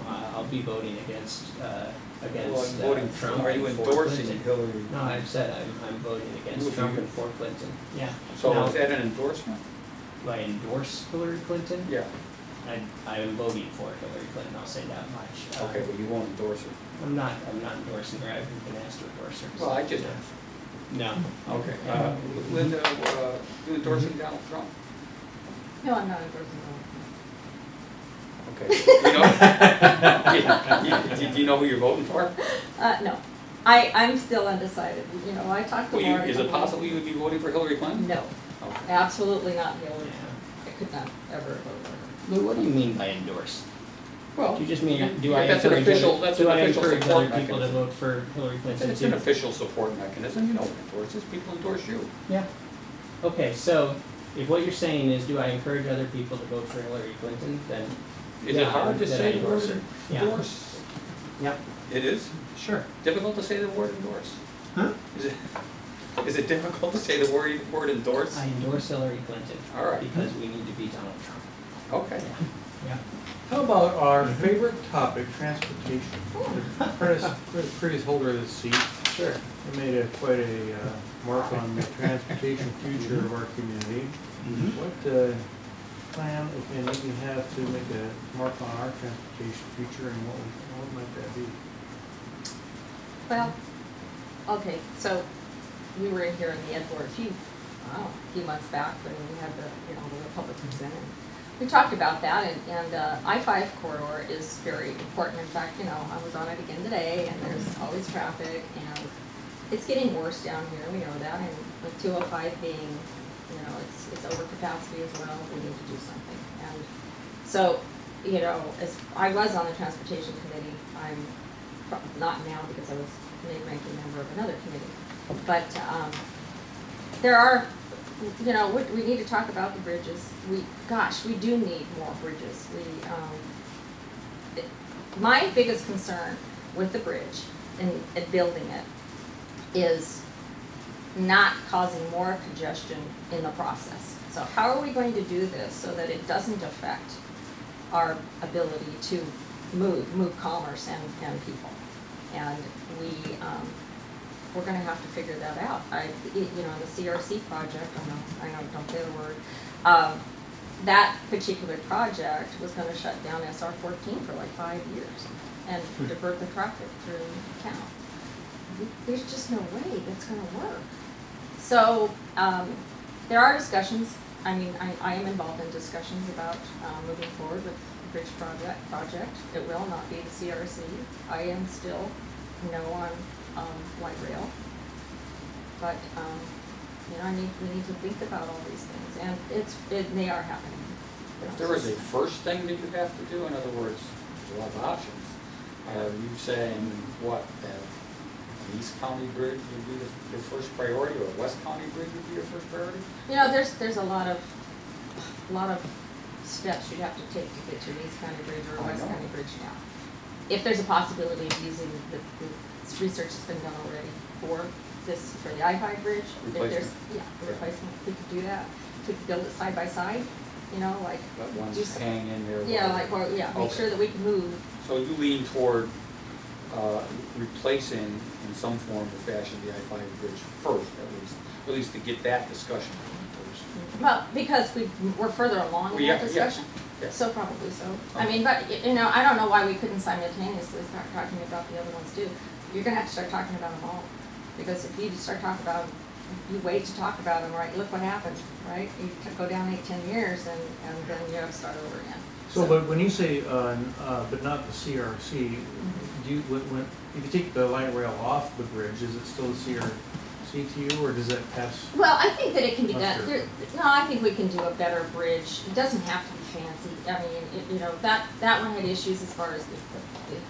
I'll be voting against Trump. Are you and for endorsing Clinton. Hillary? No, I've said I'm voting against Would Trump you- and for Clinton. Yeah. So Now, is that an endorsement? do I endorse Hillary Clinton? Yeah. I am voting for Hillary Clinton. I'll say that much. Okay, but you won't endorse her. I'm not endorsing her. I've been asked to endorse her. Well, I just no. asked. No. Okay. Lynda, you endorsing Donald Trump? No, I'm not endorsing Okay. Do you know who you're voting for? No, I'm still undecided, you know, I talked to Well, Laura. is it possible you would be voting for Hillary Clinton? No, Okay. absolutely not Hillary. Yeah. I could not ever vote for her. Lou, what do you mean by endorse? Well, Do you just mean, do yeah, I that's an encourage official, other, that's do an I official encourage support other people to mechanism. vote for Hillary Clinton It's an too? official support mechanism. You know what endorses. People endorse you. Yeah. Okay, so if what you're saying is, do I encourage other people to vote for Hillary Clinton, then Is yeah, it hard to then say I the endorse word her. Yeah. endorse? Yep. It is? Sure. Difficult to say the word endorse? Huh? Is it difficult to say the word endorse? I endorse Hillary Clinton. All right. Because we need to beat Donald Trump. Okay. Yeah. How about our favorite topic, transportation? The previous holder of this seat Sure. made quite a mark on the transportation future of our community. Mhm. What plan, if any, do you have to make a mark on our transportation future, and what might that be? Well, okay, so we were in here in the Ed Board a few months back when we had the Republican Sen. We talked about that, and I-5 corridor is very important. In fact, I was on it again today, and there's always traffic, and it's getting worse down here, we know that, and with 205 being, it's over capacity as well, we need to do something. And so, as I was on the transportation committee, I'm not now because I was named ranking member of another committee, but there are, we need to talk about the bridges. We do need more bridges. My biggest concern with the bridge and building it is not causing more congestion in the process. So how are we going to do this so that it doesn't affect our ability to move commerce and people? And we're gonna have to figure that out. The CRC project, I know, don't say the word, that particular project was gonna shut down SR 14 for like 5 years and divert the traffic through town. There's just no way that's gonna work. So, there are discussions, I am involved in discussions about moving forward with the bridge project. It will not be the CRC. I am still no on light rail. But, we need to think about all these things, and they are happening. If there is a first thing that you have to do, in other words, there's a lot of options. Are you saying what, that an East County bridge would be your first priority, or a West County bridge would be your first priority? There's a lot of steps you'd have to take to get to an East County bridge or a West County bridge now. If there's a possibility of using the research that's been done already for the I-5 bridge, if there's, the replacement, we could do that. We could build it side by side, like. Let one just hang in there. make Okay. sure that we can move. So you lean toward replacing in some form or fashion the I-5 bridge first, at least to get that discussion going first. Well, because we're further along in Yeah, that discussion, yeah. so probably so. I mean, but, you know, I don't know why we couldn't simultaneously start talking about the other ones too. You're gonna have to start talking about them all, because if you start talking about them, you wait to talk about them, right, look what happened, right? You go down 8-10 years and then you have to start over again. So, but when you say, but not the CRC, do you, if you take the light rail off the bridge, is it still the CRC to you, or does that pass? Well, I think that it can be done, Muster. no, I think we can do a better bridge. It doesn't have to be fancy. I mean, you know, that one had issues as far as the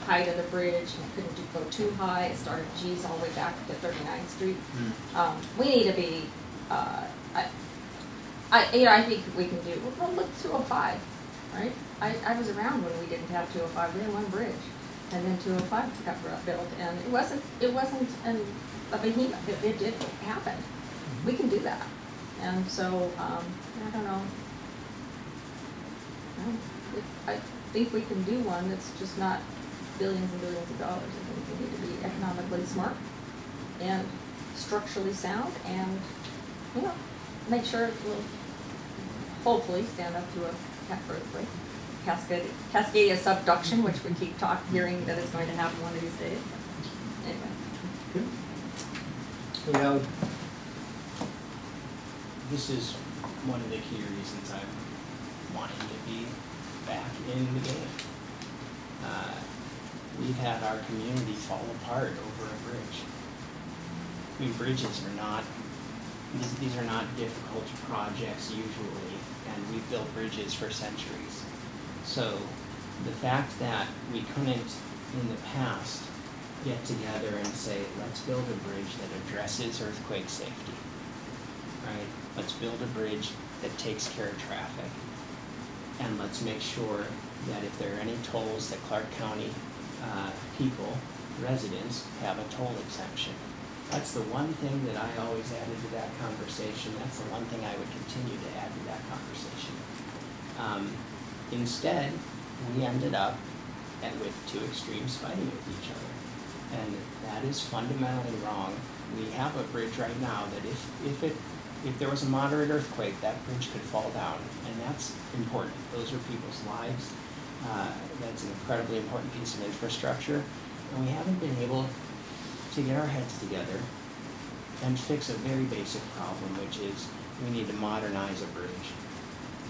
height of the bridge, and it couldn't go too high. It started G's all the way back to 39th Street. We need to be, I think we can do, well, look, 205, right? I was around when we didn't have 205, we had one bridge, and then 205 got built, and it wasn't a behemoth, it did happen. We can do that, and so, I don't know. I think we can do one that's just not billions and billions of dollars. I think we need to be economically smart and structurally sound, and, you know, make sure it will hopefully stand up to a earthquake. Cascadia subduction, which we keep hearing that is going to happen one of these days. Anyway. Well, this is one of the key reasons I'm wanting to be back in the game. We've had our community fall apart over a bridge. I mean, bridges are not, these are not difficult projects usually, and we've built bridges for centuries. So the fact that we couldn't in the past get together and say, let's build a bridge that addresses earthquake safety, right? Let's build a bridge that takes care of traffic. And let's make sure that if there are any tolls that Clark County people, residents, have a toll exemption. That's the one thing that I always added to that conversation. That's the one thing I would continue to add to that conversation. Instead, we ended up with two extremes fighting with each other. And that is fundamentally wrong. We have a bridge right now that if there was a moderate earthquake, that bridge could fall down, and that's important. Those are people's lives. That's an incredibly important piece of infrastructure, and we haven't been able to get our heads together and fix a very basic problem, which is we need to modernize a bridge,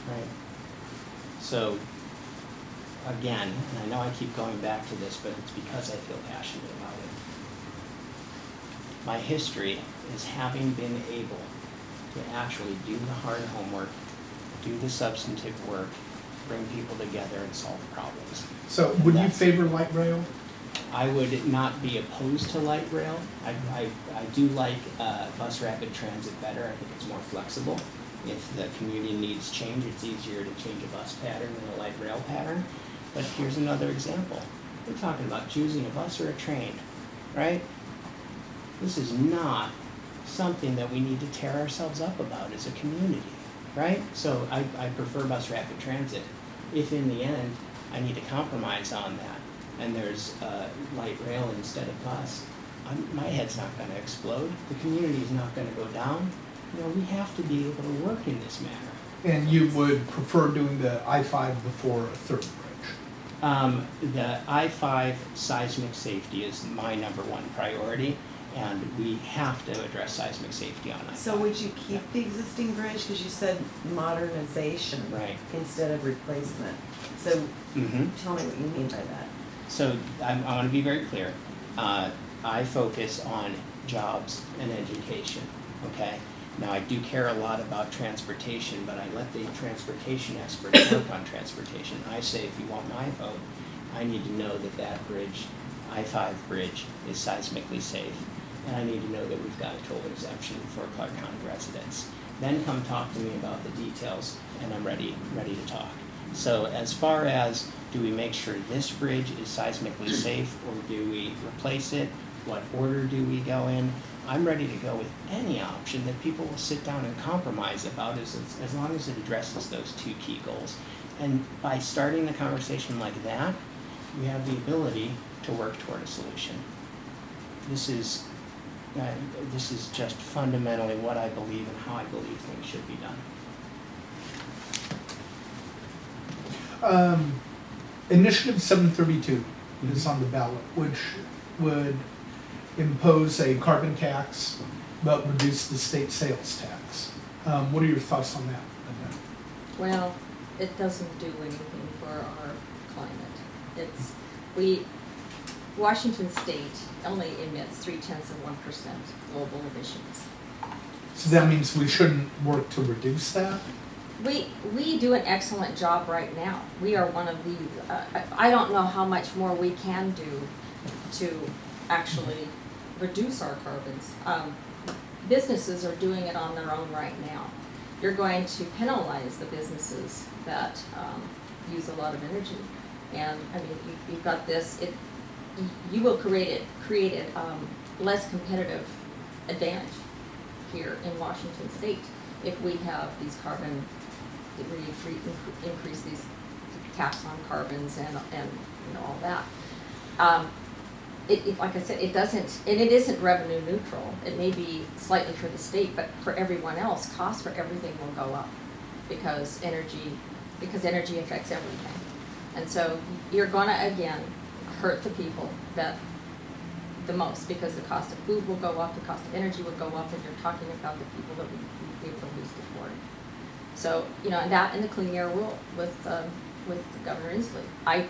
right? So, again, and I know I keep going back to this, but it's because I feel passionate about it. My history is having been able to actually do the hard homework, do the substantive work, bring people together and solve problems. So would you favor light rail? I would not be opposed to light rail. I do like bus rapid transit better. I think it's more flexible. If the community needs change, it's easier to change a bus pattern than a light rail pattern. But here's another example. We're talking about choosing a bus or a train, right? This is not something that we need to tear ourselves up about as a community, right? So I prefer bus rapid transit. If in the end I need to compromise on that and there's light rail instead of bus, my head's not going to explode. The community is not going to go down. You know, we have to be able to work in this manner. And you would prefer doing the I-5 before a third bridge? The I-5 seismic safety is my number one priority, and we have to address seismic safety on I-5. So would you keep the existing bridge, because you said modernization Right. instead of replacement? So tell me what you mean by that. So I want to be very clear. I focus on jobs and education, okay? Now, I do care a lot about transportation, but I let the transportation experts work on transportation. I say, if you want my vote, I need to know that that bridge, I-5 bridge, is seismically safe. And I need to know that we've got a toll exemption for Clark County residents. Then come talk to me about the details, and I'm ready to talk. So as far as, do we make sure this bridge is seismically safe, or do we replace it? What order do we go in? I'm ready to go with any option that people will sit down and compromise about as long as it addresses those two key goals. And by starting the conversation like that, we have the ability to work toward a solution. This is just fundamentally what I believe and how I believe things should be done. Initiative 732 is on the ballot, which would impose a carbon tax but reduce the state sales tax. What are your thoughts on that? Well, it doesn't do anything for our climate. Washington State only emits 0.3% global emissions. So that means we shouldn't work to reduce that? We do an excellent job right now. We are one of the, I don't know how much more we can do to actually reduce our carbons. Businesses are doing it on their own right now. You're going to penalize the businesses that use a lot of energy. And I mean, you've got this, you will create less competitive advantage here in Washington State if we have these carbon, increase these tax on carbons and you know all that. Like I said, it doesn't, and it isn't revenue neutral. It may be slightly for the state, but for everyone else, costs for everything will go up because energy affects everything. And so you're gonna, again, hurt the people that the most because the cost of food will go up, the cost of energy will go up, and you're talking about the people that we will least afford. So, you know, and that in the clean air rule with Governor Inslee.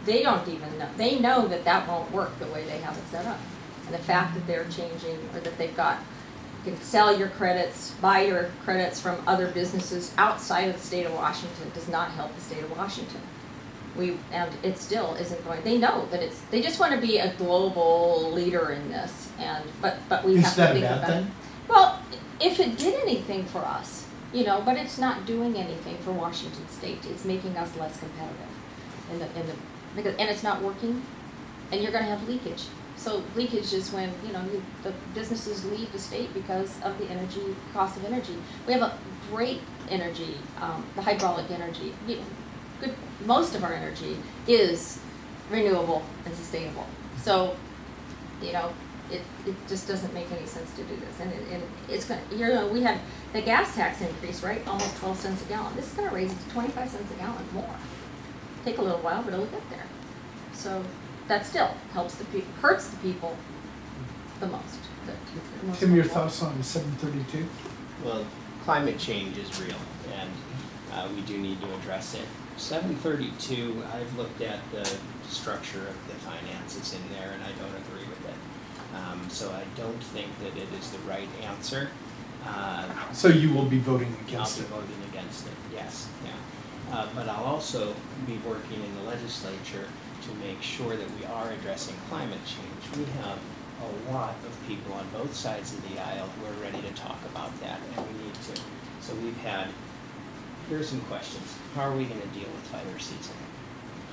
They don't even know. They know that that won't work the way they have it set up. And the fact that they're changing, or that they've got, you can sell your credits, buy your credits from other businesses outside of the state of Washington does not help the state of Washington. And it still isn't going, they know that they just want to be a global leader in this, but we have to think about it. Is that a bad thing? Well, if it did anything for us, you know, but it's not doing anything for Washington State. It's making us less competitive and it's not working, and you're going to have leakage. So leakage is when, you know, the businesses leave the state because of the cost of energy. We have a great energy, the hydraulic energy. Most of our energy is renewable and sustainable. So, you know, it just doesn't make any sense to do this. And it's going to, you know, we had the gas tax increase, right? Almost 12 cents a gallon. This is going to raise it to 25 cents a gallon more. Take a little while, but it'll get there. So that still hurts the people the most. Tim, your thoughts on 732? Well, climate change is real, and we do need to address it. 732, I've looked at the structure of the finances in there, and I don't agree with it. So I don't think that it is the right answer. So you will be voting against it? I'll be voting against it, yes. Yeah. But I'll also be working in the legislature to make sure that we are addressing climate change. We have a lot of people on both sides of the aisle who are ready to talk about that, and we need to. So here are some questions. How are we going to deal with fire season?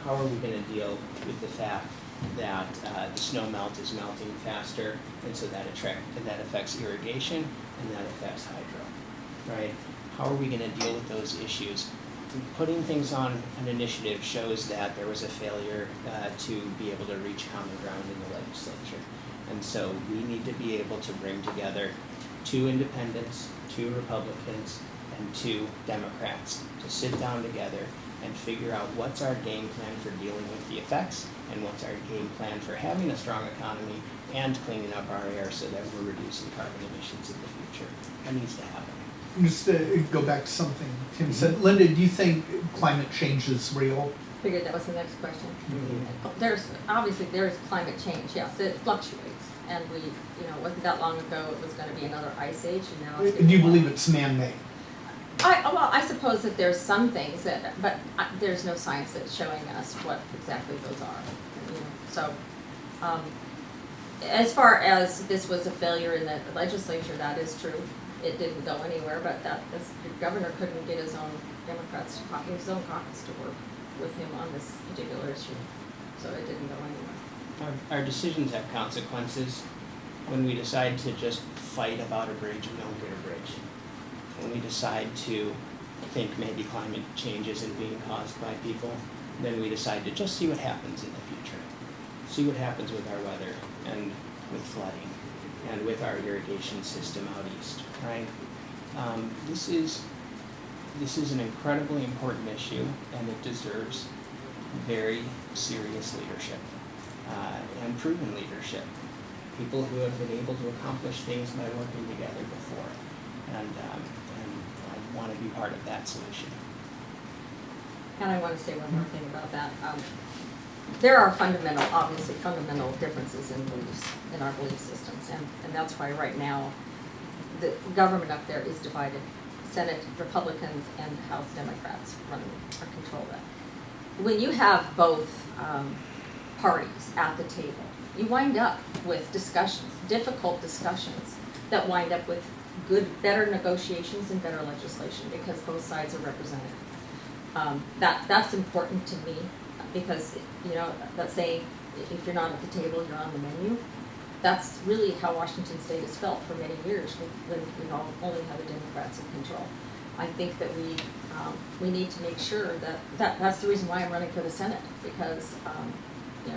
How are we going to deal with the fact that the snow melt is melting faster, and so that affects irrigation, and that affects hydro, right? How are we going to deal with those issues? Putting things on an initiative shows that there was a failure to be able to reach common ground in the legislature. And so we need to be able to bring together 2 independents, 2 Republicans, and 2 Democrats to sit down together and figure out what's our game plan for dealing with the effects and what's our game plan for having a strong economy and cleaning up our air so that we're reducing carbon emissions in the future. That needs to happen. Just to go back to something Tim said. Lynda, do you think climate change is real? Figured that was the next question. Mm-hmm. There's climate change, yes, it fluctuates. And it wasn't that long ago it was going to be another ice age, and now it's Do you believe it's man-made? I suppose that there's some things but there's no science that's showing us what exactly those are. So, as far as this was a failure in the legislature, that is true. It didn't go anywhere, but the governor couldn't get his own caucus to work with him on this particular issue, so it didn't go anywhere. Our decisions have consequences. When we decide to just fight about a bridge, we don't get a bridge. When we decide to think maybe climate change isn't being caused by people, then we decide to just see what happens in the future. See what happens with our weather and with flooding and with our irrigation system out east, right? This is an incredibly important issue, and it deserves very serious leadership and proven leadership. People who have been able to accomplish things by working together before, and I want to be part of that solution. And I want to say one more thing about that. There are obviously fundamental differences in beliefs, in our belief systems, and that's why right now the government up there is divided. Senate Republicans and House Democrats control that. When you have both parties at the table, you wind up with discussions, difficult discussions, that wind up with better negotiations and better legislation because both sides are represented. That's important to me because, let's say if you're not at the table, you're on the menu. That's really how Washington State has felt for many years when only have the Democrats in control. I think that we need to make sure that's the reason why I'm running for the Senate, because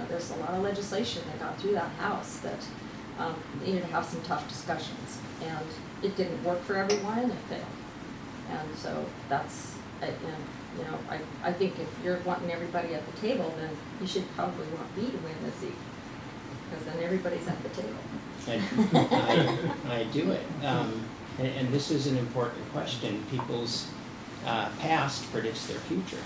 there's a lot of legislation that got through that House that needed to have some tough discussions, and it didn't work for everyone and it failed. And so that's I think if you're wanting everybody at the table, then you should probably want me to win the seat, because then everybody's at the table. I do it. And this is an important question. People's past predicts their future.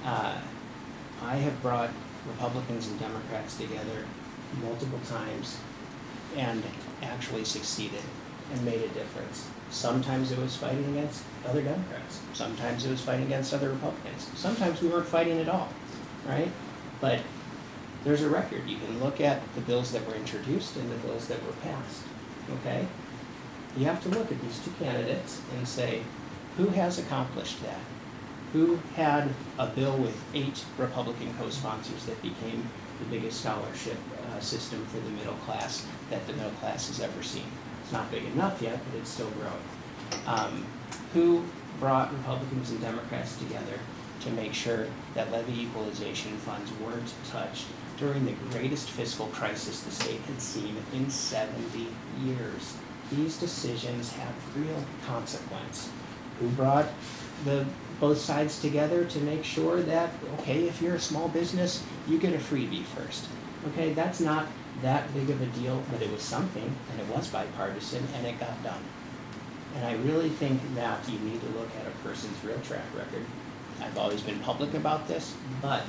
I have brought Republicans and Democrats together multiple times and actually succeeded and made a difference. Sometimes it was fighting against other Democrats. Sometimes it was fighting against other Republicans. Sometimes we weren't fighting at all, right? But there's a record. You can look at the bills that were introduced and the bills that were passed, okay? You have to look at these two candidates and say, who has accomplished that? Who had a bill with 8 Republican co-sponsors that became the biggest scholarship system for the middle class that the middle class has ever seen? It's not big enough yet, but it's still growing. Who brought Republicans and Democrats together to make sure that levy equalization funds weren't touched during the greatest fiscal crisis the state had seen in 70 years? These decisions have real consequence. Who brought both sides together to make sure that, okay, if you're a small business, you get a freebie first. Okay, that's not that big of a deal, but it was something, and it was bipartisan, and it got done. And I really think that you need to look at a person's real track record. I've always been public about this, but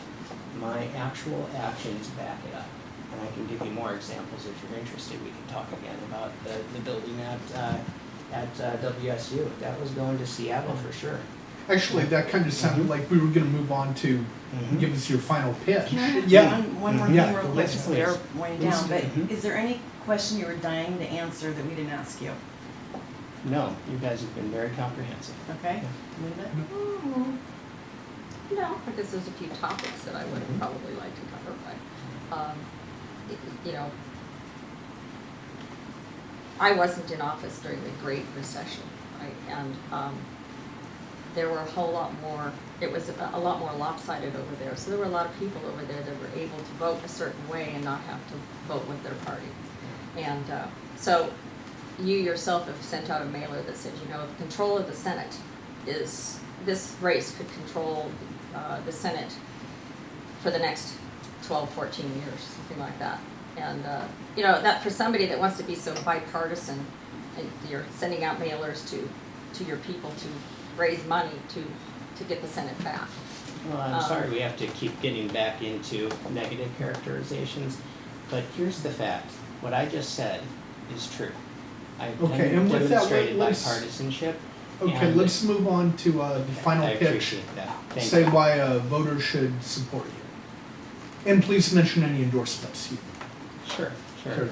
my actual actions back it up. And I can give you more examples if you're interested. We can talk again about the building at WSU. That was going to Seattle for sure. Actually, that kind of sounded like we were going to move on to give us your final pitch. Can I Yeah. one more Yeah, thing real go quick, ahead. just so they're winding down, but Mhm. is there any question you were dying to answer that we didn't ask you? No, you guys have been very comprehensive. Okay, Lynda? No, because there's a few topics that I would have probably liked to cover, but, I wasn't in office during the Great Recession, right? And there were a whole lot more, it was a lot more lopsided over there. So there were a lot of people over there that were able to vote a certain way and not have to vote with their party. And so you yourself have sent out a mailer that says, control of the Senate is, this race could control the Senate for the next 12, 14 years, something like that. And, that for somebody that wants to be so bipartisan, and you're sending out mailers to your people to raise money to get the Senate back. Well, I'm sorry we have to keep getting back into negative characterizations, but here's the fact. What I just said is true. I've Okay, and with that, demonstrated let's- bipartisanship. Okay, and let's move on to the final I pitch. appreciate that. Thank Say you. why voters should support you. And please mention any endorsements. Sure. Sure.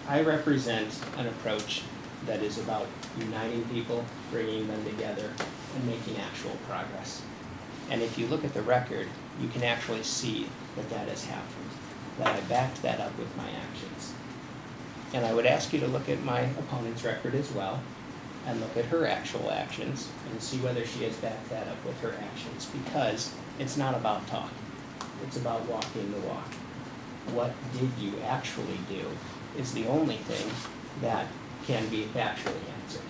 I represent an approach that is about uniting people, bringing them together, and making actual progress. And if you look at the record, you can actually see that has happened, that I backed that up with my actions. And I would ask you to look at my opponent's record as well, and look at her actual actions and see whether she has backed that up with her actions, because it's not about talk. It's about walking the walk. What did you actually do is the only thing that can be factually answered.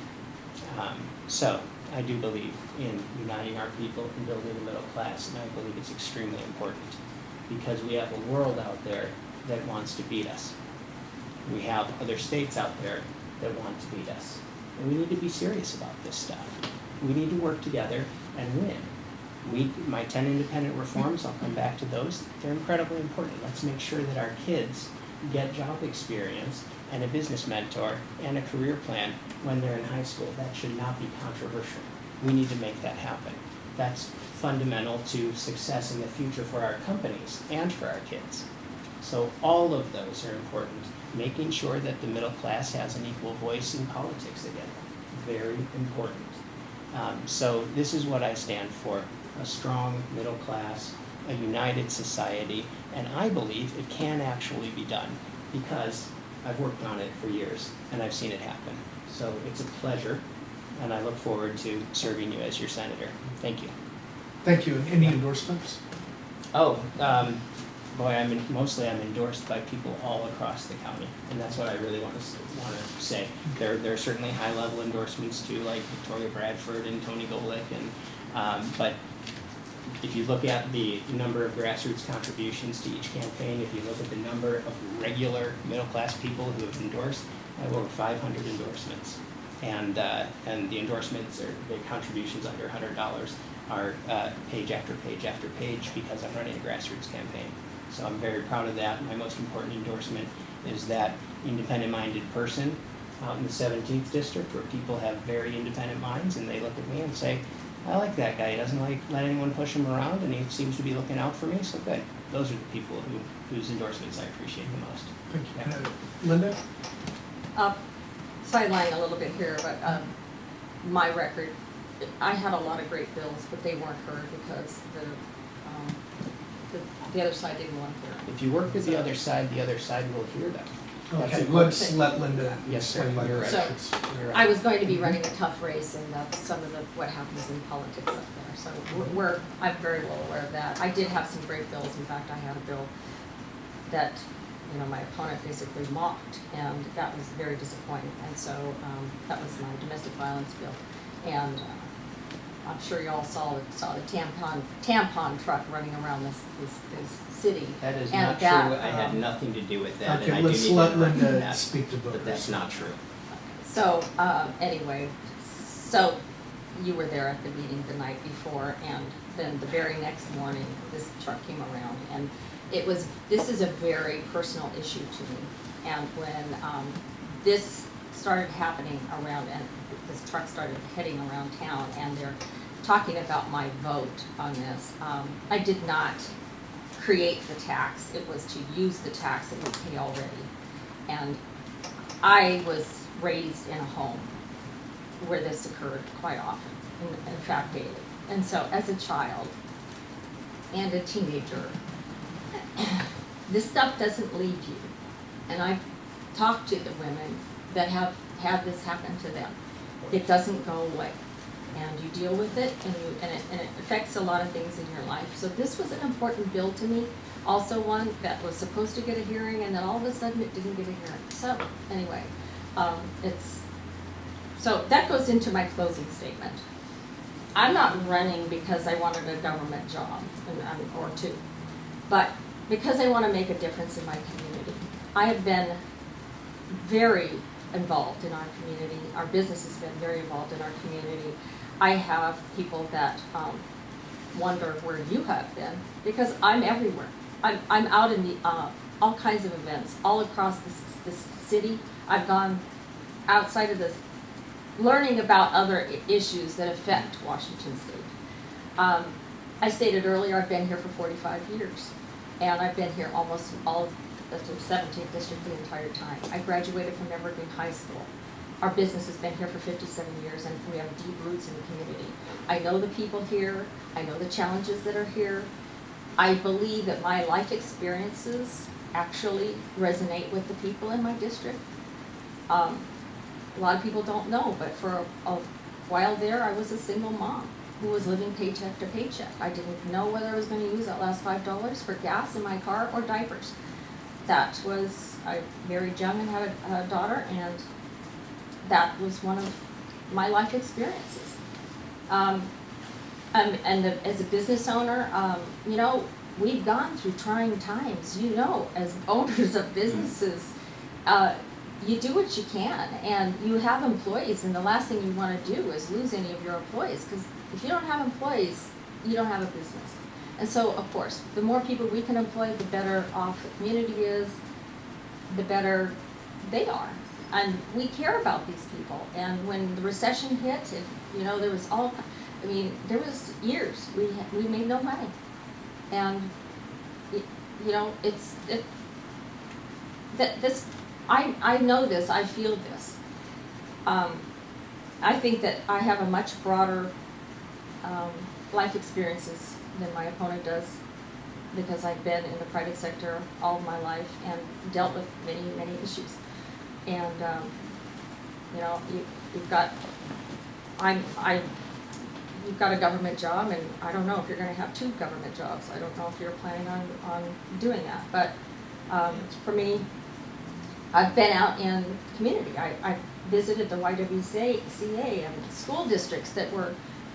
So I do believe in uniting our people and building the middle class, and I believe it's extremely important because we have a world out there that wants to beat us. We have other states out there that want to beat us. And we need to be serious about this stuff. We need to work together and win. My 10 independent reforms, I'll come back to those, they're incredibly important. Let's make sure that our kids get job experience and a business mentor and a career plan when they're in high school. That should not be controversial. We need to make that happen. That's fundamental to success in the future for our companies and for our kids. So all of those are important. Making sure that the middle class has an equal voice in politics again, very important. So this is what I stand for, a strong middle class, a united society, and I believe it can actually be done because I've worked on it for years and I've seen it happen. So it's a pleasure, and I look forward to serving you as your senator. Thank you. Thank you. And any endorsements? Oh, boy, I'm endorsed by people all across the county, and that's what I really want to say. There are certainly high-level endorsements too, like Victoria Bradford and Tony Golick, and but if you look at the number of grassroots contributions to each campaign, if you look at the number of regular middle-class people who have endorsed, I have over 500 endorsements, and the endorsements or the contributions under $100 are page after page after page because I'm running a grassroots campaign. So I'm very proud of that. My most important endorsement is that independent-minded person out in the 17th district where people have very independent minds and they look at me and say, I like that guy. He doesn't let anyone push him around and he seems to be looking out for me, so good. Those are the people whose endorsements I appreciate the most. Thank you. Yeah. Lynda? Sideline a little bit here, but my record, I had a lot of great bills, but they weren't heard because the other side didn't want to hear them. If you work with the other side will hear them. That's Okay, important. let's let Lynda Yes, sir. explain why You're her right. So, actions. You're right. I was going to be running a tough race, and that's some of what happens in politics up there. So I'm very well aware of that. I did have some great bills. In fact, I had a bill that, my opponent basically mocked, and that was very disappointing. And so that was my domestic violence bill. And I'm sure you all saw the tampon truck running around this city. That is And not true. that, I had nothing to do with that, and Okay, I do let's need to let interrupt Lynda that, speak to but voters. that's not true. So, anyway, so you were there at the meeting the night before, and then the very next morning, this truck came around, and this is a very personal issue to me. And when this started happening around, and this truck started heading around town, and they're talking about my vote on this, I did not create the tax. It was to use the tax that we pay already. And I was raised in a home where this occurred quite often, in fact daily. And so as a child and a teenager, this stuff doesn't leave you. And I've talked to the women that have had this happen to them. It doesn't go away. And you deal with it, and it affects a lot of things in your life. So this was an important bill to me. Also one that was supposed to get a hearing, and then all of a sudden it didn't get a hearing. So anyway, so that goes into my closing statement. I'm not running because I wanted a government job or two, but because I want to make a difference in my community. I have been very involved in our community. Our business has been very involved in our community. I have people that wonder where you have been because I'm everywhere. I'm out in the all kinds of events all across this city. I've gone outside of this, learning about other issues that affect Washington State. I stated earlier I've been here for 45 years, and I've been here almost all of the 17th district the entire time. I graduated from Evergreen High School. Our business has been here for 57 years, and we have deep roots in the community. I know the people here. I know the challenges that are here. I believe that my life experiences actually resonate with the people in my district. a lot of people don't know, but for a while there, I was a single mom who was living paycheck to paycheck. I didn't know whether I was gonna use that last $5 for gas in my car or diapers. I married young and had a daughter, and that was one of my life experiences. As a business owner, you know, we've gone through trying times. You know, as owners of businesses, you do what you can, and you have employees, and the last thing you want to do is lose any of your employees, because if you don't have employees, you don't have a business. And so, of course, the more people we can employ, the better off the community is, the better they are. And we care about these people. And when the recession hit, and, you know, there was there was years we made no money. And, you know, I know this, I feel this. I think that I have a much broader life experiences than my opponent does, because I've been in the private sector all of my life and dealt with many, many issues. And, you know, you've got a government job, and I don't know if you're gonna have 2 government jobs. I don't know if you're planning on doing that. But for me, I've been out in the community. I visited the YWCA and school districts that were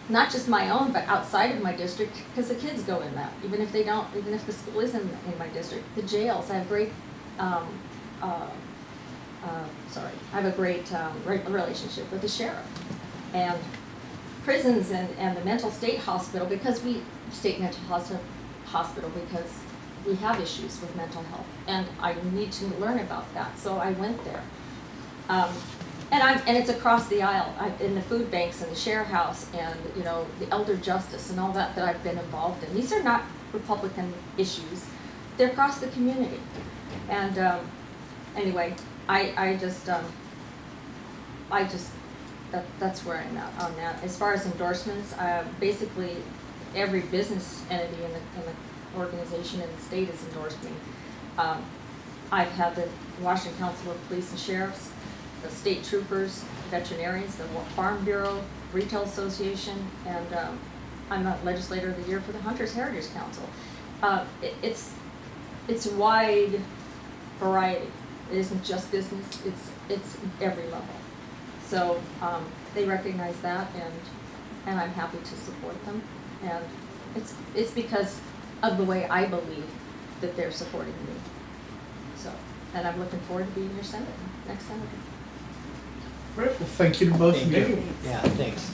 not just my own, but outside of my district, because the kids go in that, even if the school isn't in my district. The jails, I have great, I have a great relationship with the sheriff. And prisons and the mental state hospital, state mental hospital, because we have issues with mental health, and I need to learn about that, so I went there. And it's across the aisle, in the food banks and the share house, and, you know, the elder justice and all that I've been involved in. These are not Republican issues, they're across the community. And anyway, that's where I'm at on that. As far as endorsements, basically every business entity in the organization in the state has endorsed me. I've had the Washington Council of Police and Sheriffs, the state troopers, veterinarians, the Farm Bureau, Retail Association, and I'm a legislator of the year for the Hunters Heritage Council. It's a wide variety. It isn't just business, it's every level. So they recognize that, and I'm happy to support them. And it's because of the way I believe that they're supporting me. So, and I'm looking forward to being your senator, next senator. Great, well, thank you to both of Thank you. you. Yeah, thanks.